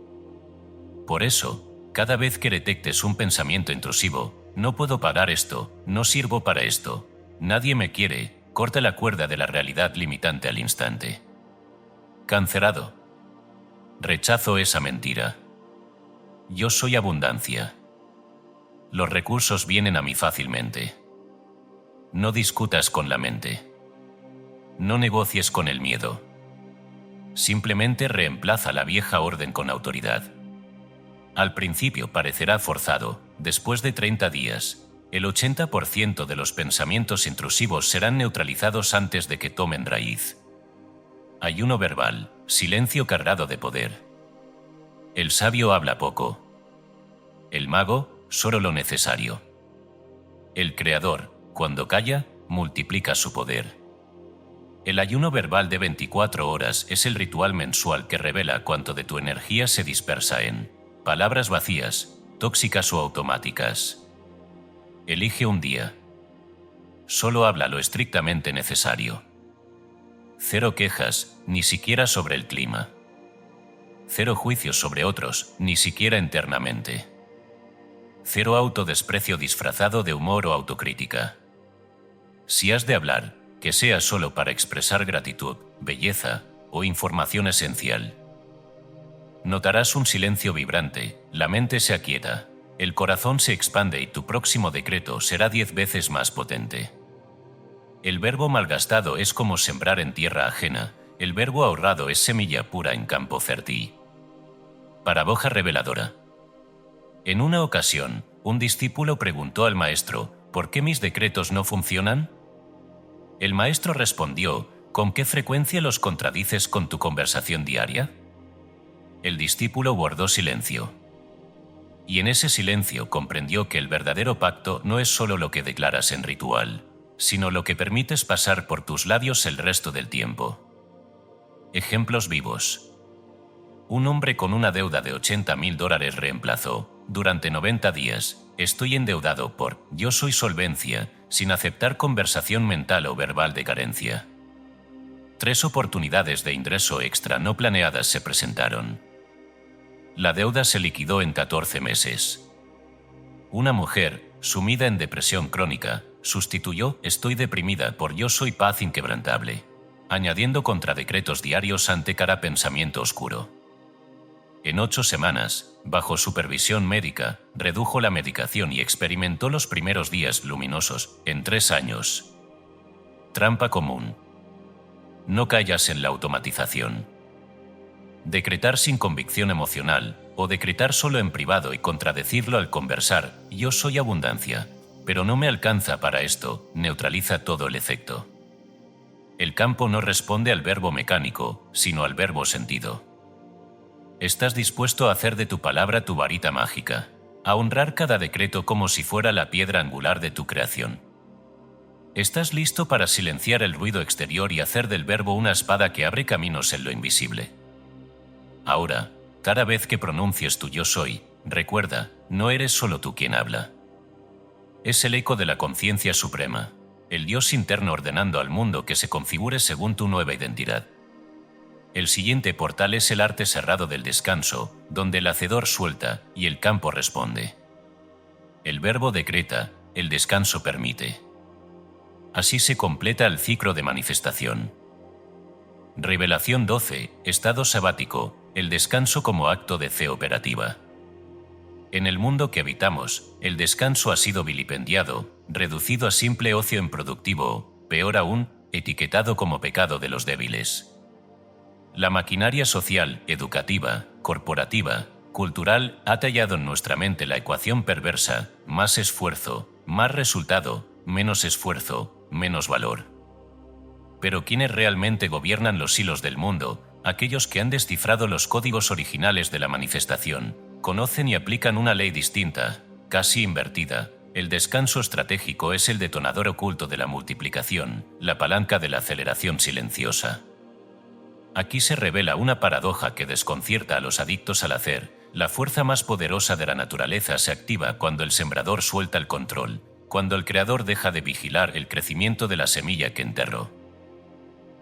Por eso, cada vez que detectes un pensamiento intrusivo, no puedo parar esto, no sirvo para esto, nadie me quiere, corta la cuerda de la realidad limitante al instante. Cancelado. Rechazo esa mentira. Yo soy abundancia. Los recursos vienen a mí fácilmente. No discutas con la mente. No negocies con el miedo. Simplemente reemplaza la vieja orden con autoridad. Al principio parecerá forzado, después de 30 días, el 80% de los pensamientos intrusivos serán neutralizados antes de que tomen raíz. Ayuno verbal, silencio cargado de poder. El sabio habla poco. El mago, solo lo necesario. El creador, cuando calla, multiplica su poder. El ayuno verbal de 24 horas es el ritual mensual que revela cuánto de tu energía se dispersa en palabras vacías, tóxicas o automáticas. Elige un día. Solo habla lo estrictamente necesario. Cero quejas, ni siquiera sobre el clima. Cero juicios sobre otros, ni siquiera internamente. Cero autodesprecio disfrazado de humor o autocrítica. Si has de hablar, que sea solo para expresar gratitud, belleza o información esencial. Notarás un silencio vibrante, la mente se aquieta, el corazón se expande y tu próximo decreto será 10 veces más potente. El verbo malgastado es como sembrar en tierra ajena, el verbo ahorrado es semilla pura en campo fértil. Paradoja reveladora. En una ocasión, un discípulo preguntó al maestro, ¿por qué mis decretos no funcionan? El maestro respondió, ¿con qué frecuencia los contradices con tu conversación diaria? El discípulo guardó silencio. Y en ese silencio comprendió que el verdadero pacto no es solo lo que declaras en ritual, sino lo que permites pasar por tus labios el resto del tiempo. Ejemplos vivos. Un hombre con una deuda de $80,000 reemplazó, durante 90 días, estoy endeudado por, yo soy solvencia, sin aceptar conversación mental o verbal de carencia. 3 oportunidades de ingreso extra no planeadas se presentaron. La deuda se liquidó en 14 meses. Una mujer, sumida en depresión crónica, sustituyó estoy deprimida por yo soy paz inquebrantable, añadiendo contradecretos diarios ante cada pensamiento oscuro. En 8 semanas, bajo supervisión médica, redujo la medicación y experimentó los primeros días luminosos, en 3 años. Trampa común. No caigas en la automatización. Decretar sin convicción emocional, o decretar solo en privado y contradecirlo al conversar, yo soy abundancia, pero no me alcanza para esto, neutraliza todo el efecto. El campo no responde al verbo mecánico, sino al verbo sentido. Estás dispuesto a hacer de tu palabra tu varita mágica, a honrar cada decreto como si fuera la piedra angular de tu creación. Estás listo para silenciar el ruido exterior y hacer del verbo una espada que abre caminos en lo invisible. Ahora, cada vez que pronuncies tu yo soy, recuerda, no eres solo tú quien habla. Es el eco de la conciencia suprema, el Dios interno ordenando al mundo que se configure según tu nueva identidad. El siguiente portal es el arte cerrado del descanso, donde el hacedor suelta y el campo responde. El verbo decreta, el descanso permite. Así se completa el ciclo de manifestación. Revelación 12, estado sabático, el descanso como acto de fe operativa. En el mundo que habitamos, el descanso ha sido vilipendiado, reducido a simple ocio improductivo, peor aún, etiquetado como pecado de los débiles. La maquinaria social, educativa, corporativa, cultural ha tallado en nuestra mente la ecuación perversa, más esfuerzo, más resultado, menos esfuerzo, menos valor. Pero ¿quiénes realmente gobiernan los hilos del mundo? Aquellos que han descifrado los códigos originales de la manifestación, conocen y aplican una ley distinta, casi invertida. El descanso estratégico es el detonador oculto de la multiplicación, la palanca de la aceleración silenciosa. Aquí se revela una paradoja que desconcierta a los adictos al hacer. La fuerza más poderosa de la naturaleza se activa cuando el sembrador suelta el control, cuando el creador deja de vigilar el crecimiento de la semilla que enterró.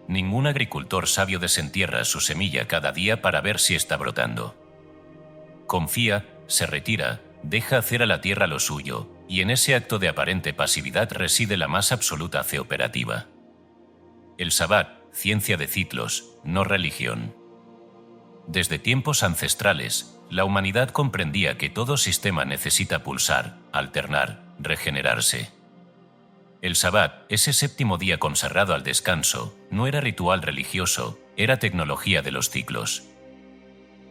Ningún agricultor sabio desentierra su semilla cada día para ver si está brotando. Confía, se retira, deja hacer a la tierra lo suyo, y en ese acto de aparente pasividad reside la más absoluta fe operativa. El Sabbat, ciencia de ciclos, no religión. Desde tiempos ancestrales, la humanidad comprendía que todo sistema necesita pulsar, alternar, regenerarse. El Sabbat, ese séptimo día consagrado al descanso, no era ritual religioso, era tecnología de los ciclos.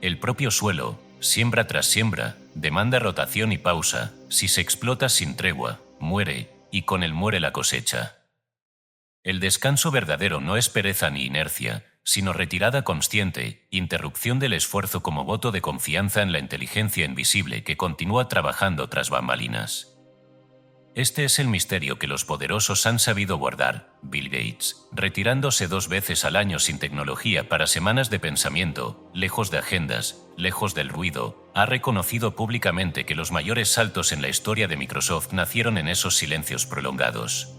El propio suelo, siembra tras siembra, demanda rotación y pausa, si se explota sin tregua, muere, y con él muere la cosecha. El descanso verdadero no es pereza ni inercia, sino retirada consciente, interrupción del esfuerzo como voto de confianza en la inteligencia invisible que continúa trabajando tras bambalinas. Este es el misterio que los poderosos han sabido guardar. Bill Gates, retirándose 2 veces al año sin tecnología para semanas de pensamiento, lejos de agendas, lejos del ruido, ha reconocido públicamente que los mayores saltos en la historia de Microsoft nacieron en esos silencios prolongados.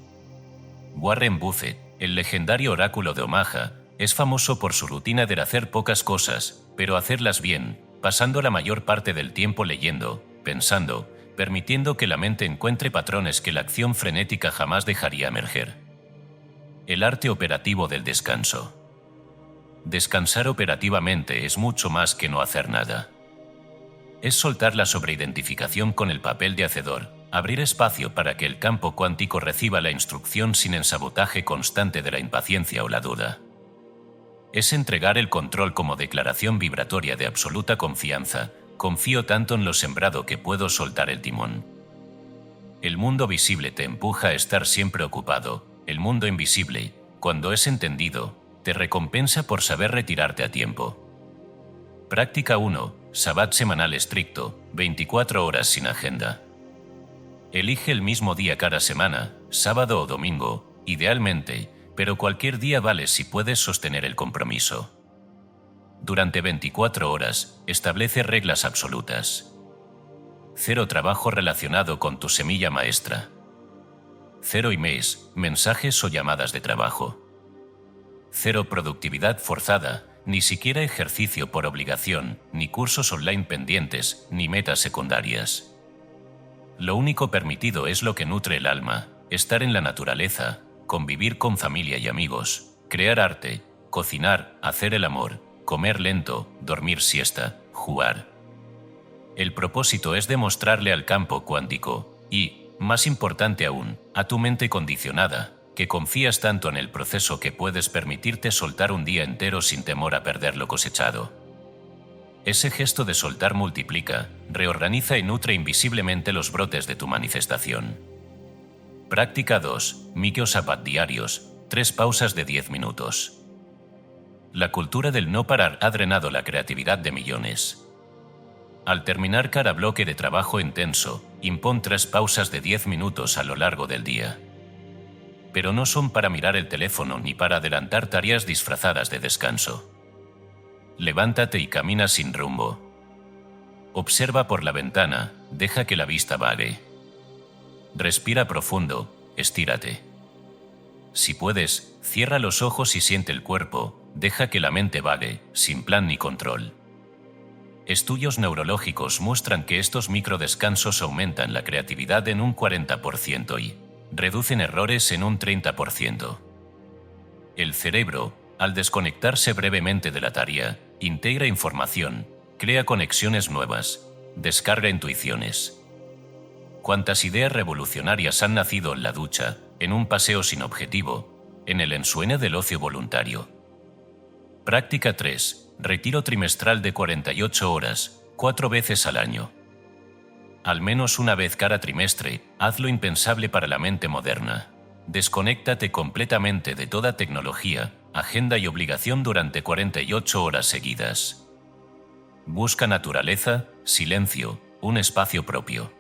Warren Buffett, el legendario oráculo de Omaha, Es famoso por su rutina de hacer pocas cosas, pero hacerlas bien, pasando la mayor parte del tiempo leyendo, pensando, permitiendo que la mente encuentre patrones que la acción frenética jamás dejaría emerger. El arte operativo del descanso. Descansar operativamente es mucho más que no hacer nada. Es soltar la sobreidentificación con el papel de hacedor, abrir espacio para que el campo cuántico reciba la instrucción sin el sabotaje constante de la impaciencia o la duda. Es entregar el control como declaración vibratoria de absoluta confianza. Confío tanto en lo sembrado que puedo soltar el timón. El mundo visible te empuja a estar siempre ocupado. El mundo invisible, cuando es entendido, te recompensa por saber retirarte a tiempo. Práctica 1. Sabbat semanal estricto, 24 horas sin agenda. Elige el mismo día cada semana, sábado o domingo, idealmente, pero cualquier día vale si puedes sostener el compromiso. Durante 24 horas, establece reglas absolutas. 0 trabajo relacionado con tu semilla maestra. 0 emails, mensajes o llamadas de trabajo. 0 productividad forzada, ni siquiera ejercicio por obligación, ni cursos online pendientes, ni metas secundarias. Lo único permitido es lo que nutre el alma, estar en la naturaleza, convivir con familia y amigos, crear arte, cocinar, hacer el amor, comer lento, dormir siesta, jugar. El propósito es demostrarle al campo cuántico y, más importante aún, a tu mente condicionada, que confías tanto en el proceso que puedes permitirte soltar un día entero sin temor a perder lo cosechado. Ese gesto de soltar multiplica, reorganiza y nutre invisiblemente los brotes de tu manifestación. Práctica 2. Micro Sabbat diarios, 3 pausas de 10 minutos. La cultura del no parar ha drenado la creatividad de millones. Al terminar cada bloque de trabajo intenso, impón 3 pausas de 10 minutos a lo largo del día. Pero no son para mirar el teléfono ni para adelantar tareas disfrazadas de descanso. Levántate y camina sin rumbo. Observa por la ventana, deja que la vista vague. Respira profundo, estírate. Si puedes, cierra los ojos y siente el cuerpo, deja que la mente vague, sin plan ni control. Estudios neurológicos muestran que estos microdescansos aumentan la creatividad en un 40% y reducen errores en un 30%. El cerebro, al desconectarse brevemente de la tarea, integra información, crea conexiones nuevas, descarga intuiciones. ¿Cuántas ideas revolucionarias han nacido en la ducha, en un paseo sin objetivo, en el ensueño del ocio voluntario? Práctica 3. Retiro trimestral de 48 horas, 4 veces al año. Al menos una vez cada trimestre, haz lo impensable para la mente moderna. Desconéctate completamente de toda tecnología, agenda y obligación durante 48 horas seguidas. Busca naturaleza, silencio, un espacio propio.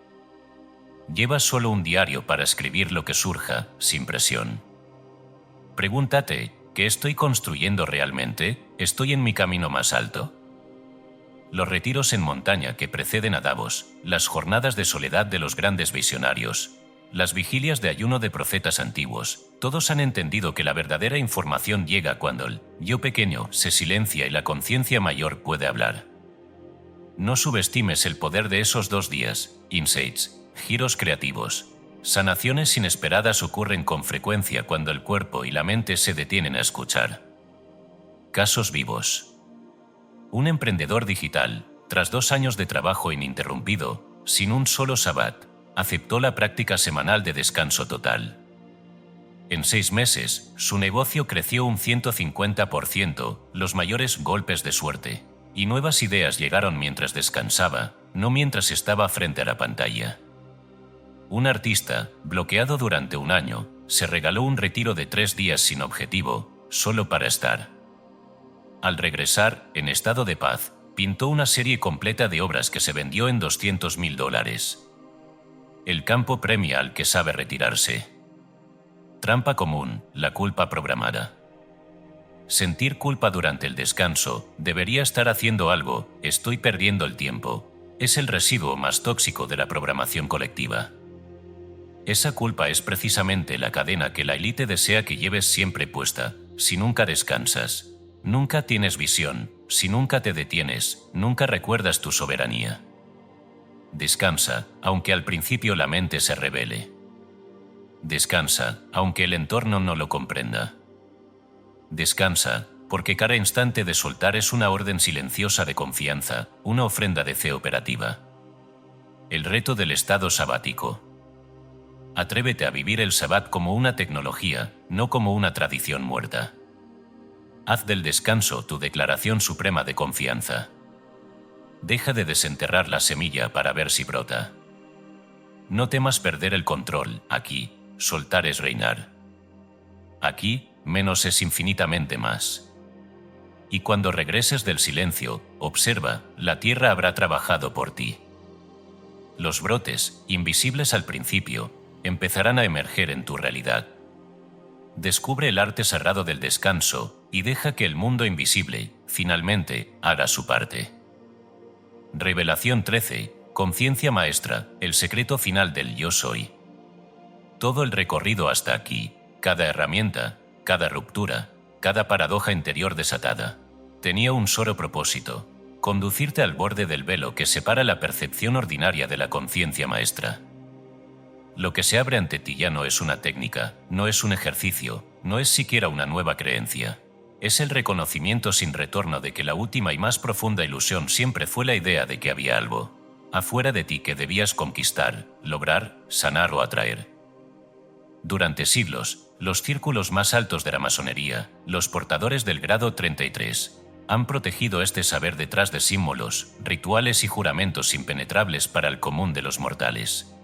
Lleva solo un diario para escribir lo que surja, sin presión. Pregúntate, ¿qué estoy construyendo realmente? ¿Estoy en mi camino más alto? Los retiros en montaña que preceden a Davos, las jornadas de soledad de los grandes visionarios, las vigilias de ayuno de profetas antiguos, todos han entendido que la verdadera información llega cuando el yo pequeño se silencia y la conciencia mayor puede hablar. No subestimes el poder de esos 2 días, insights, giros creativos. Sanaciones inesperadas ocurren con frecuencia cuando el cuerpo y la mente se detienen a escuchar. Casos vivos. Un emprendedor digital, tras 2 años de trabajo ininterrumpido, sin un solo sabbat, aceptó la práctica semanal de descanso total. En 6 meses, su negocio creció un 150%, los mayores golpes de suerte, y nuevas ideas llegaron mientras descansaba, no mientras estaba frente a la pantalla. Un artista, bloqueado durante 1 año, se regaló un retiro de 3 días sin objetivo, solo para estar. Al regresar, en estado de paz, pintó una serie completa de obras que se vendió en $200,000. El campo premia al que sabe retirarse. Trampa común, la culpa programada. Sentir culpa durante el descanso, debería estar haciendo algo, estoy perdiendo el tiempo, es el residuo más tóxico de la programación colectiva. Esa culpa es precisamente la cadena que la élite desea que lleves siempre puesta, si nunca descansas. Nunca tienes visión, si nunca te detienes, nunca recuerdas tu soberanía. Descansa, aunque al principio la mente se rebele. Descansa, aunque el entorno no lo comprenda. Descansa, porque cada instante de soltar es una orden silenciosa de confianza, una ofrenda de fe operativa. El reto del estado sabático. Atrévete a vivir el sabbat como una tecnología, no como una tradición muerta. Haz del descanso tu declaración suprema de confianza. Deja de desenterrar la semilla para ver si brota. No temas perder el control, aquí, soltar es reinar. Aquí, menos es infinitamente más. Y cuando regreses del silencio, observa, la tierra habrá trabajado por ti. Los brotes, invisibles al principio, empezarán a emerger en tu realidad. Descubre el arte sagrado del descanso y deja que el mundo invisible, finalmente, haga su parte. Revelación 13, conciencia maestra, el secreto final del yo soy. Todo el recorrido hasta aquí, cada herramienta, cada ruptura, cada paradoja interior desatada, tenía un solo propósito: conducirte al borde del velo que separa la percepción ordinaria de la conciencia maestra. Lo que se abre ante ti ya no es una técnica, no es un ejercicio, no es siquiera una nueva creencia. Es el reconocimiento sin retorno de que la última y más profunda ilusión siempre fue la idea de que había algo afuera de ti que debías conquistar, lograr, sanar o atraer. Durante siglos, los círculos más altos de la masonería, los portadores del grado 33, han protegido este saber detrás de símbolos, rituales y juramentos impenetrables para el común de los mortales.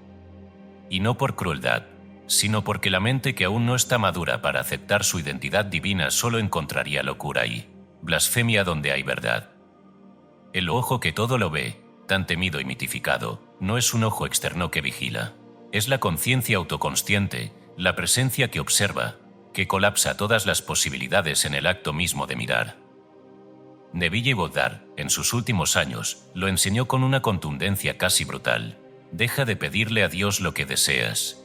Y no por crueldad, sino porque la mente que aún no está madura para aceptar su identidad divina solo encontraría locura ahí, blasfemia donde hay verdad. El ojo que todo lo ve, tan temido y mitificado, no es un ojo externo que vigila. Es la conciencia autoconsciente, la presencia que observa, que colapsa todas las posibilidades en el acto mismo de mirar. Neville Goddard, en sus últimos años, lo enseñó con una contundencia casi brutal: deja de pedirle a Dios lo que deseas.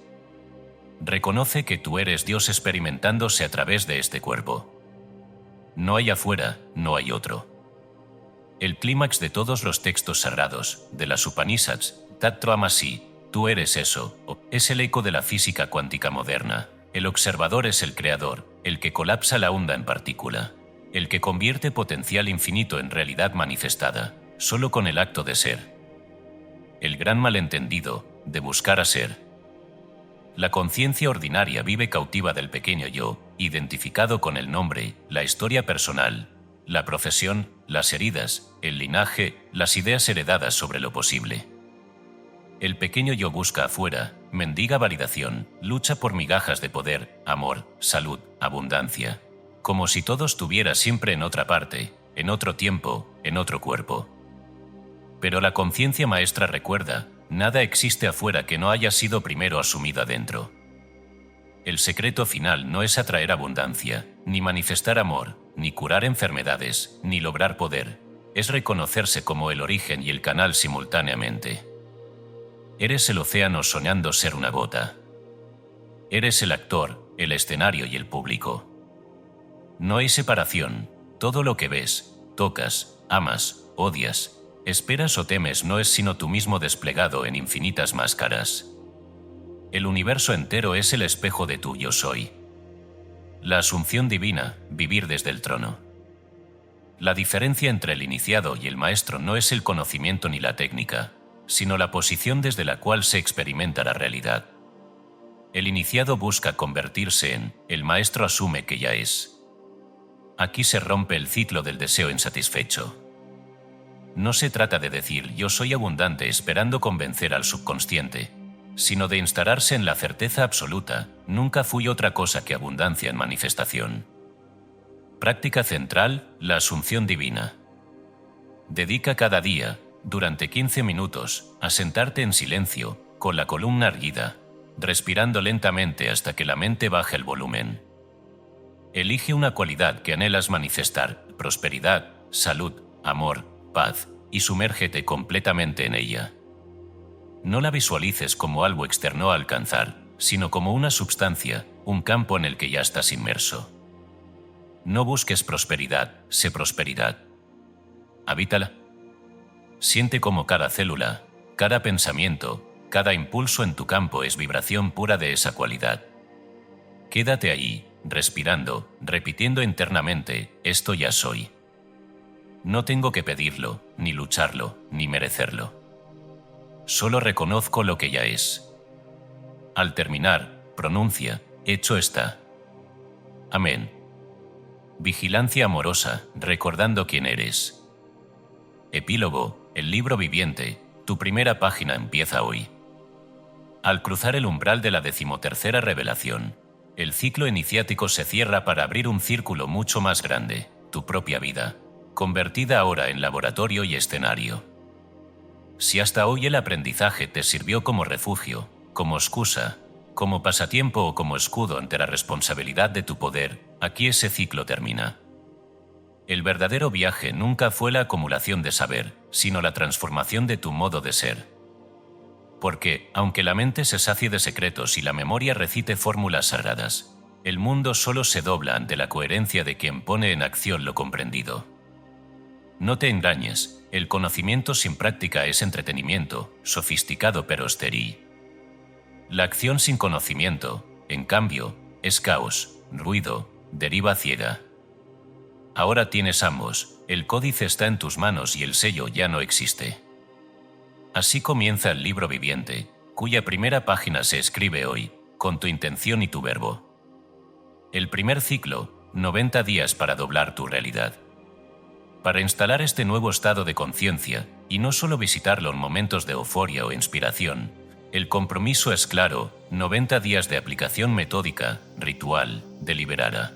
Reconoce que tú eres Dios experimentándose a través de este cuerpo. No hay afuera, no hay otro. El clímax de todos los textos sagrados, de las Upanishads, Tattva-masi, tú eres eso, es el eco de la física cuántica moderna. El observador es el creador, el que colapsa la onda en partícula, el que convierte potencial infinito en realidad manifestada, solo con el acto de ser. El gran malentendido, de buscar a ser. La conciencia ordinaria vive cautiva del pequeño yo, identificado con el nombre, la historia personal, la profesión, las heridas, el linaje, las ideas heredadas sobre lo posible. El pequeño yo busca afuera, mendiga validación, lucha por migajas de poder, amor, salud, abundancia, como si todo estuviera siempre en otra parte, en otro tiempo, en otro cuerpo. Pero la conciencia maestra recuerda: nada existe afuera que no haya sido primero asumido adentro. El secreto final no es atraer abundancia, ni manifestar amor, ni curar enfermedades, ni lograr poder. Es reconocerse como el origen y el canal simultáneamente. Eres el océano soñando ser una gota. Eres el actor, el escenario y el público. No hay separación. Todo lo que ves, tocas, amas, odias, esperas o temes no es sino tú mismo desplegado en infinitas máscaras. El universo entero es el espejo de tu yo soy. La asunción divina, vivir desde el trono. La diferencia entre el iniciado y el maestro no es el conocimiento ni la técnica, sino la posición desde la cual se experimenta la realidad. El iniciado busca convertirse en, el maestro asume que ya es. Aquí se rompe el ciclo del deseo insatisfecho. No se trata de decir yo soy abundante esperando convencer al subconsciente, sino de instalarse en la certeza absoluta: nunca fui otra cosa que abundancia en manifestación. Práctica central: la asunción divina. Dedica cada día, durante 15 minutos, a sentarte en silencio, con la columna erguida, respirando lentamente hasta que la mente baje el volumen. Elige una cualidad que anhelas manifestar: prosperidad, salud, amor, paz, y sumérgete completamente en ella. No la visualices como algo externo a alcanzar, sino como una substancia, un campo en el que ya estás inmerso. No busques prosperidad, sé prosperidad. Habítala. Siente cómo cada célula, cada pensamiento, cada impulso en tu campo es vibración pura de esa cualidad. Quédate allí, respirando, repitiendo internamente, esto ya soy. No tengo que pedirlo, ni lucharlo, ni merecerlo. Solo reconozco lo que ya es. Al terminar, pronuncia, hecho está. Amén. Vigilancia amorosa, recordando quién eres. Epílogo, el libro viviente, tu primera página empieza hoy. Al cruzar el umbral de la 13ª revelación, el ciclo iniciático se cierra para abrir un círculo mucho más grande, tu propia vida, convertida ahora en laboratorio y escenario. Si hasta hoy el aprendizaje te sirvió como refugio, como excusa, como pasatiempo o como escudo ante la responsabilidad de tu poder, aquí ese ciclo termina. El verdadero viaje nunca fue la acumulación de saber, sino la transformación de tu modo de ser. Porque, aunque la mente se sacie de secretos y la memoria recite fórmulas sagradas, el mundo solo se dobla ante la coherencia de quien pone en acción lo comprendido. No te engañes, el conocimiento sin práctica es entretenimiento, sofisticado pero estéril. La acción sin conocimiento, en cambio, es caos, ruido, deriva ciega. Ahora tienes ambos, el códice está en tus manos y el sello ya no existe. Así comienza el libro viviente, cuya primera página se escribe hoy, con tu intención y tu verbo. El primer ciclo, 90 días para doblar tu realidad. Para instalar este nuevo estado de conciencia, y no solo visitarlo en momentos de euforia o inspiración, el compromiso es claro, 90 días de aplicación metódica, ritual, deliberada.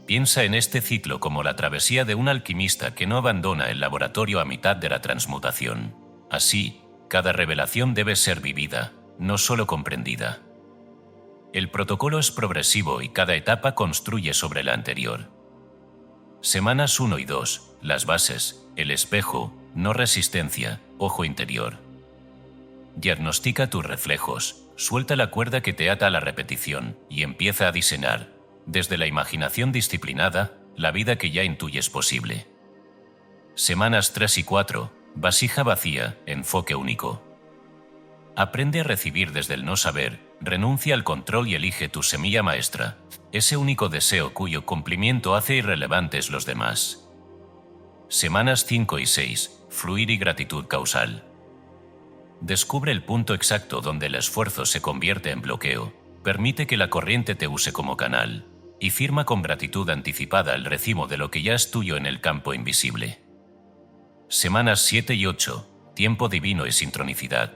Piensa en este ciclo como la travesía de un alquimista que no abandona el laboratorio a mitad de la transmutación. Así, cada revelación debe ser vivida, no solo comprendida. El protocolo es progresivo y cada etapa construye sobre la anterior. Semanas 1 y 2, las bases, el espejo, no resistencia, ojo interior. Diagnostica tus reflejos, suelta la cuerda que te ata a la repetición y empieza a diseñar, desde la imaginación disciplinada, la vida que ya intuyes posible. Semanas 3 y 4, vasija vacía, enfoque único. Aprende a recibir desde el no saber, renuncia al control y elige tu semilla maestra, ese único deseo cuyo cumplimiento hace irrelevantes los demás. Semanas 5 y 6, fluir y gratitud causal. Descubre el punto exacto donde el esfuerzo se convierte en bloqueo, permite que la corriente te use como canal, y firma con gratitud anticipada el recibo de lo que ya es tuyo en el campo invisible. Semanas 7 y 8, tiempo divino y sincronicidad.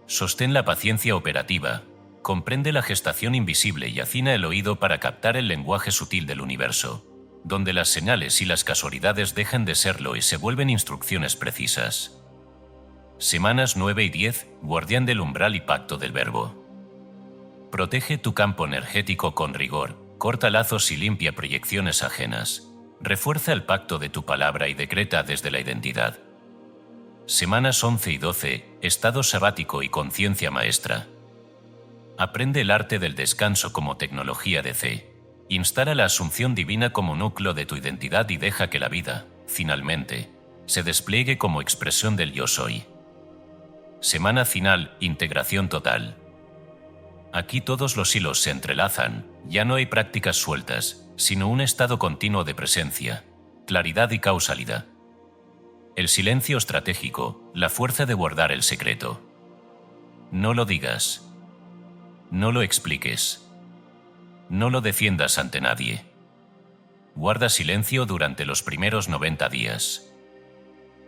Sostén la paciencia operativa, comprende la gestación invisible y afina el oído para captar el lenguaje sutil del universo, donde las señales y las casualidades dejan de serlo y se vuelven instrucciones precisas. Semanas 9 y 10, guardián del umbral y pacto del verbo. Protege tu campo energético con rigor, corta lazos y limpia proyecciones ajenas. Refuerza el pacto de tu palabra y decreta desde la identidad. Semanas 11 y 12, estado sabático y conciencia maestra. Aprende el arte del descanso como tecnología de C. Instala la asunción divina como núcleo de tu identidad y deja que la vida, finalmente, se despliegue como expresión del yo soy. Semana final, integración total. Aquí todos los hilos se entrelazan, ya no hay prácticas sueltas, sino un estado continuo de presencia, claridad y causalidad. El silencio estratégico, la fuerza de guardar el secreto. No lo digas. No lo expliques. No lo defiendas ante nadie. Guarda silencio durante los primeros 90 días.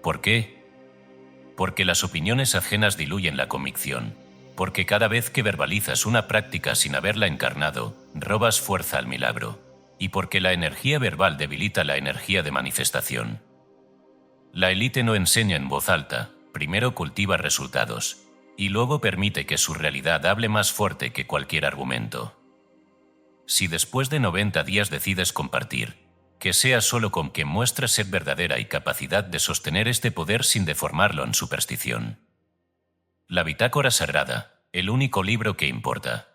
¿Por qué? Porque las opiniones ajenas diluyen la convicción. Porque cada vez que verbalizas una práctica sin haberla encarnado, robas fuerza al milagro. Y porque la energía verbal debilita la energía de manifestación. La élite no enseña en voz alta, primero cultiva resultados, y luego permite que su realidad hable más fuerte que cualquier argumento. Si después de 90 días decides compartir, que sea solo con quien muestres ser verdadera y capacidad de sostener este poder sin deformarlo en superstición. La bitácora sagrada, el único libro que importa.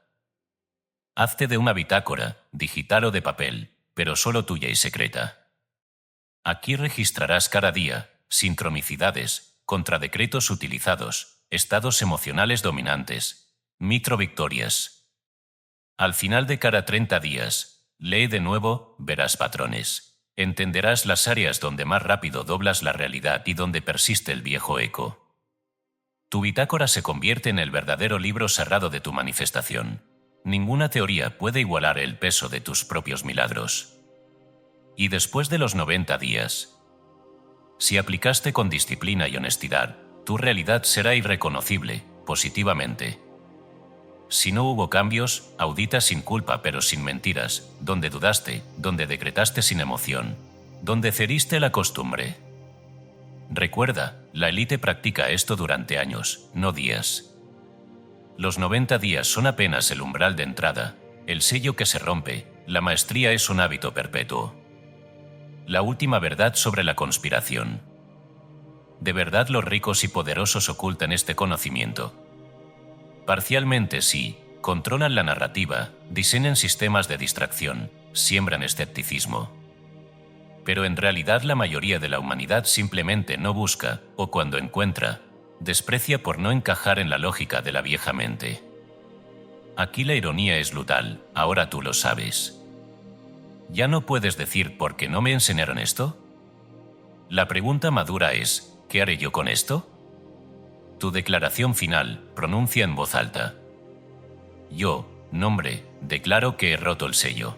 Hazte de una bitácora, digital o de papel, pero solo tuya y secreta. Aquí registrarás cada día, sincronicidades, contradecretos utilizados, estados emocionales dominantes, microvictorias. Al final de cada 30 días, lee de nuevo, verás patrones. Entenderás las áreas donde más rápido doblas la realidad y donde persiste el viejo eco. Tu bitácora se convierte en el verdadero libro sagrado de tu manifestación. Ninguna teoría puede igualar el peso de tus propios milagros. Y después de los 90 días, si aplicaste con disciplina y honestidad, tu realidad será irreconocible, positivamente. Si no hubo cambios, audita sin culpa pero sin mentiras, donde dudaste, donde decretaste sin emoción, donde ceriste la costumbre. Recuerda, la élite practica esto durante años, no días. Los 90 días son apenas el umbral de entrada, el sello que se rompe, la maestría es un hábito perpetuo. La última verdad sobre la conspiración. ¿De verdad los ricos y poderosos ocultan este conocimiento? Parcialmente sí, controlan la narrativa, diseñan sistemas de distracción, siembran escepticismo. Pero en realidad la mayoría de la humanidad simplemente no busca, o cuando encuentra, desprecia por no encajar en la lógica de la vieja mente. Aquí la ironía es brutal, ahora tú lo sabes. ¿Ya no puedes decir por qué no me enseñaron esto? La pregunta madura es, ¿qué haré yo con esto? Tu declaración final, pronuncia en voz alta. Yo, nombre, declaro que he roto el sello.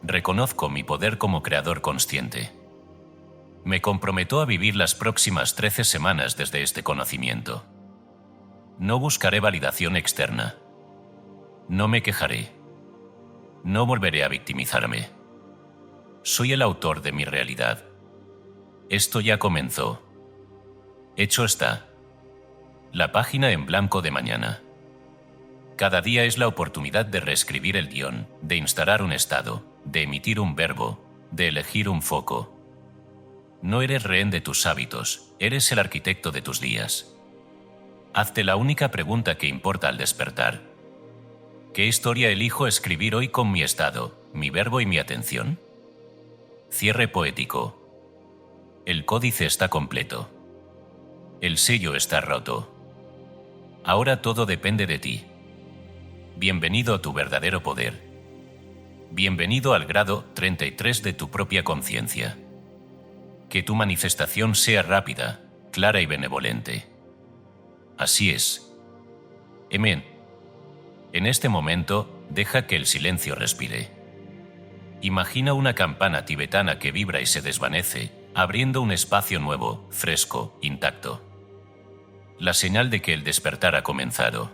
Reconozco mi poder como creador consciente. Me comprometo a vivir las próximas 13 semanas desde este conocimiento. No buscaré validación externa. No me quejaré. No volveré a victimizarme. Soy el autor de mi realidad. Esto ya comenzó. Hecho está. La página en blanco de mañana. Cada día es la oportunidad de reescribir el guión, de instalar un estado, de emitir un verbo, de elegir un foco. No eres rehén de tus hábitos, eres el arquitecto de tus días. Hazte la única pregunta que importa al despertar. ¿Qué historia elijo escribir hoy con mi estado, mi verbo y mi atención? Cierre poético. El códice está completo. El sello está roto. Ahora todo depende de ti. Bienvenido a tu verdadero poder. Bienvenido al grado 33 de tu propia conciencia. Que tu manifestación sea rápida, clara y benevolente. Así es. Amén. En este momento, deja que el silencio respire. Imagina una campana tibetana que vibra y se desvanece, abriendo un espacio nuevo, fresco, intacto. La señal de que el despertar ha comenzado.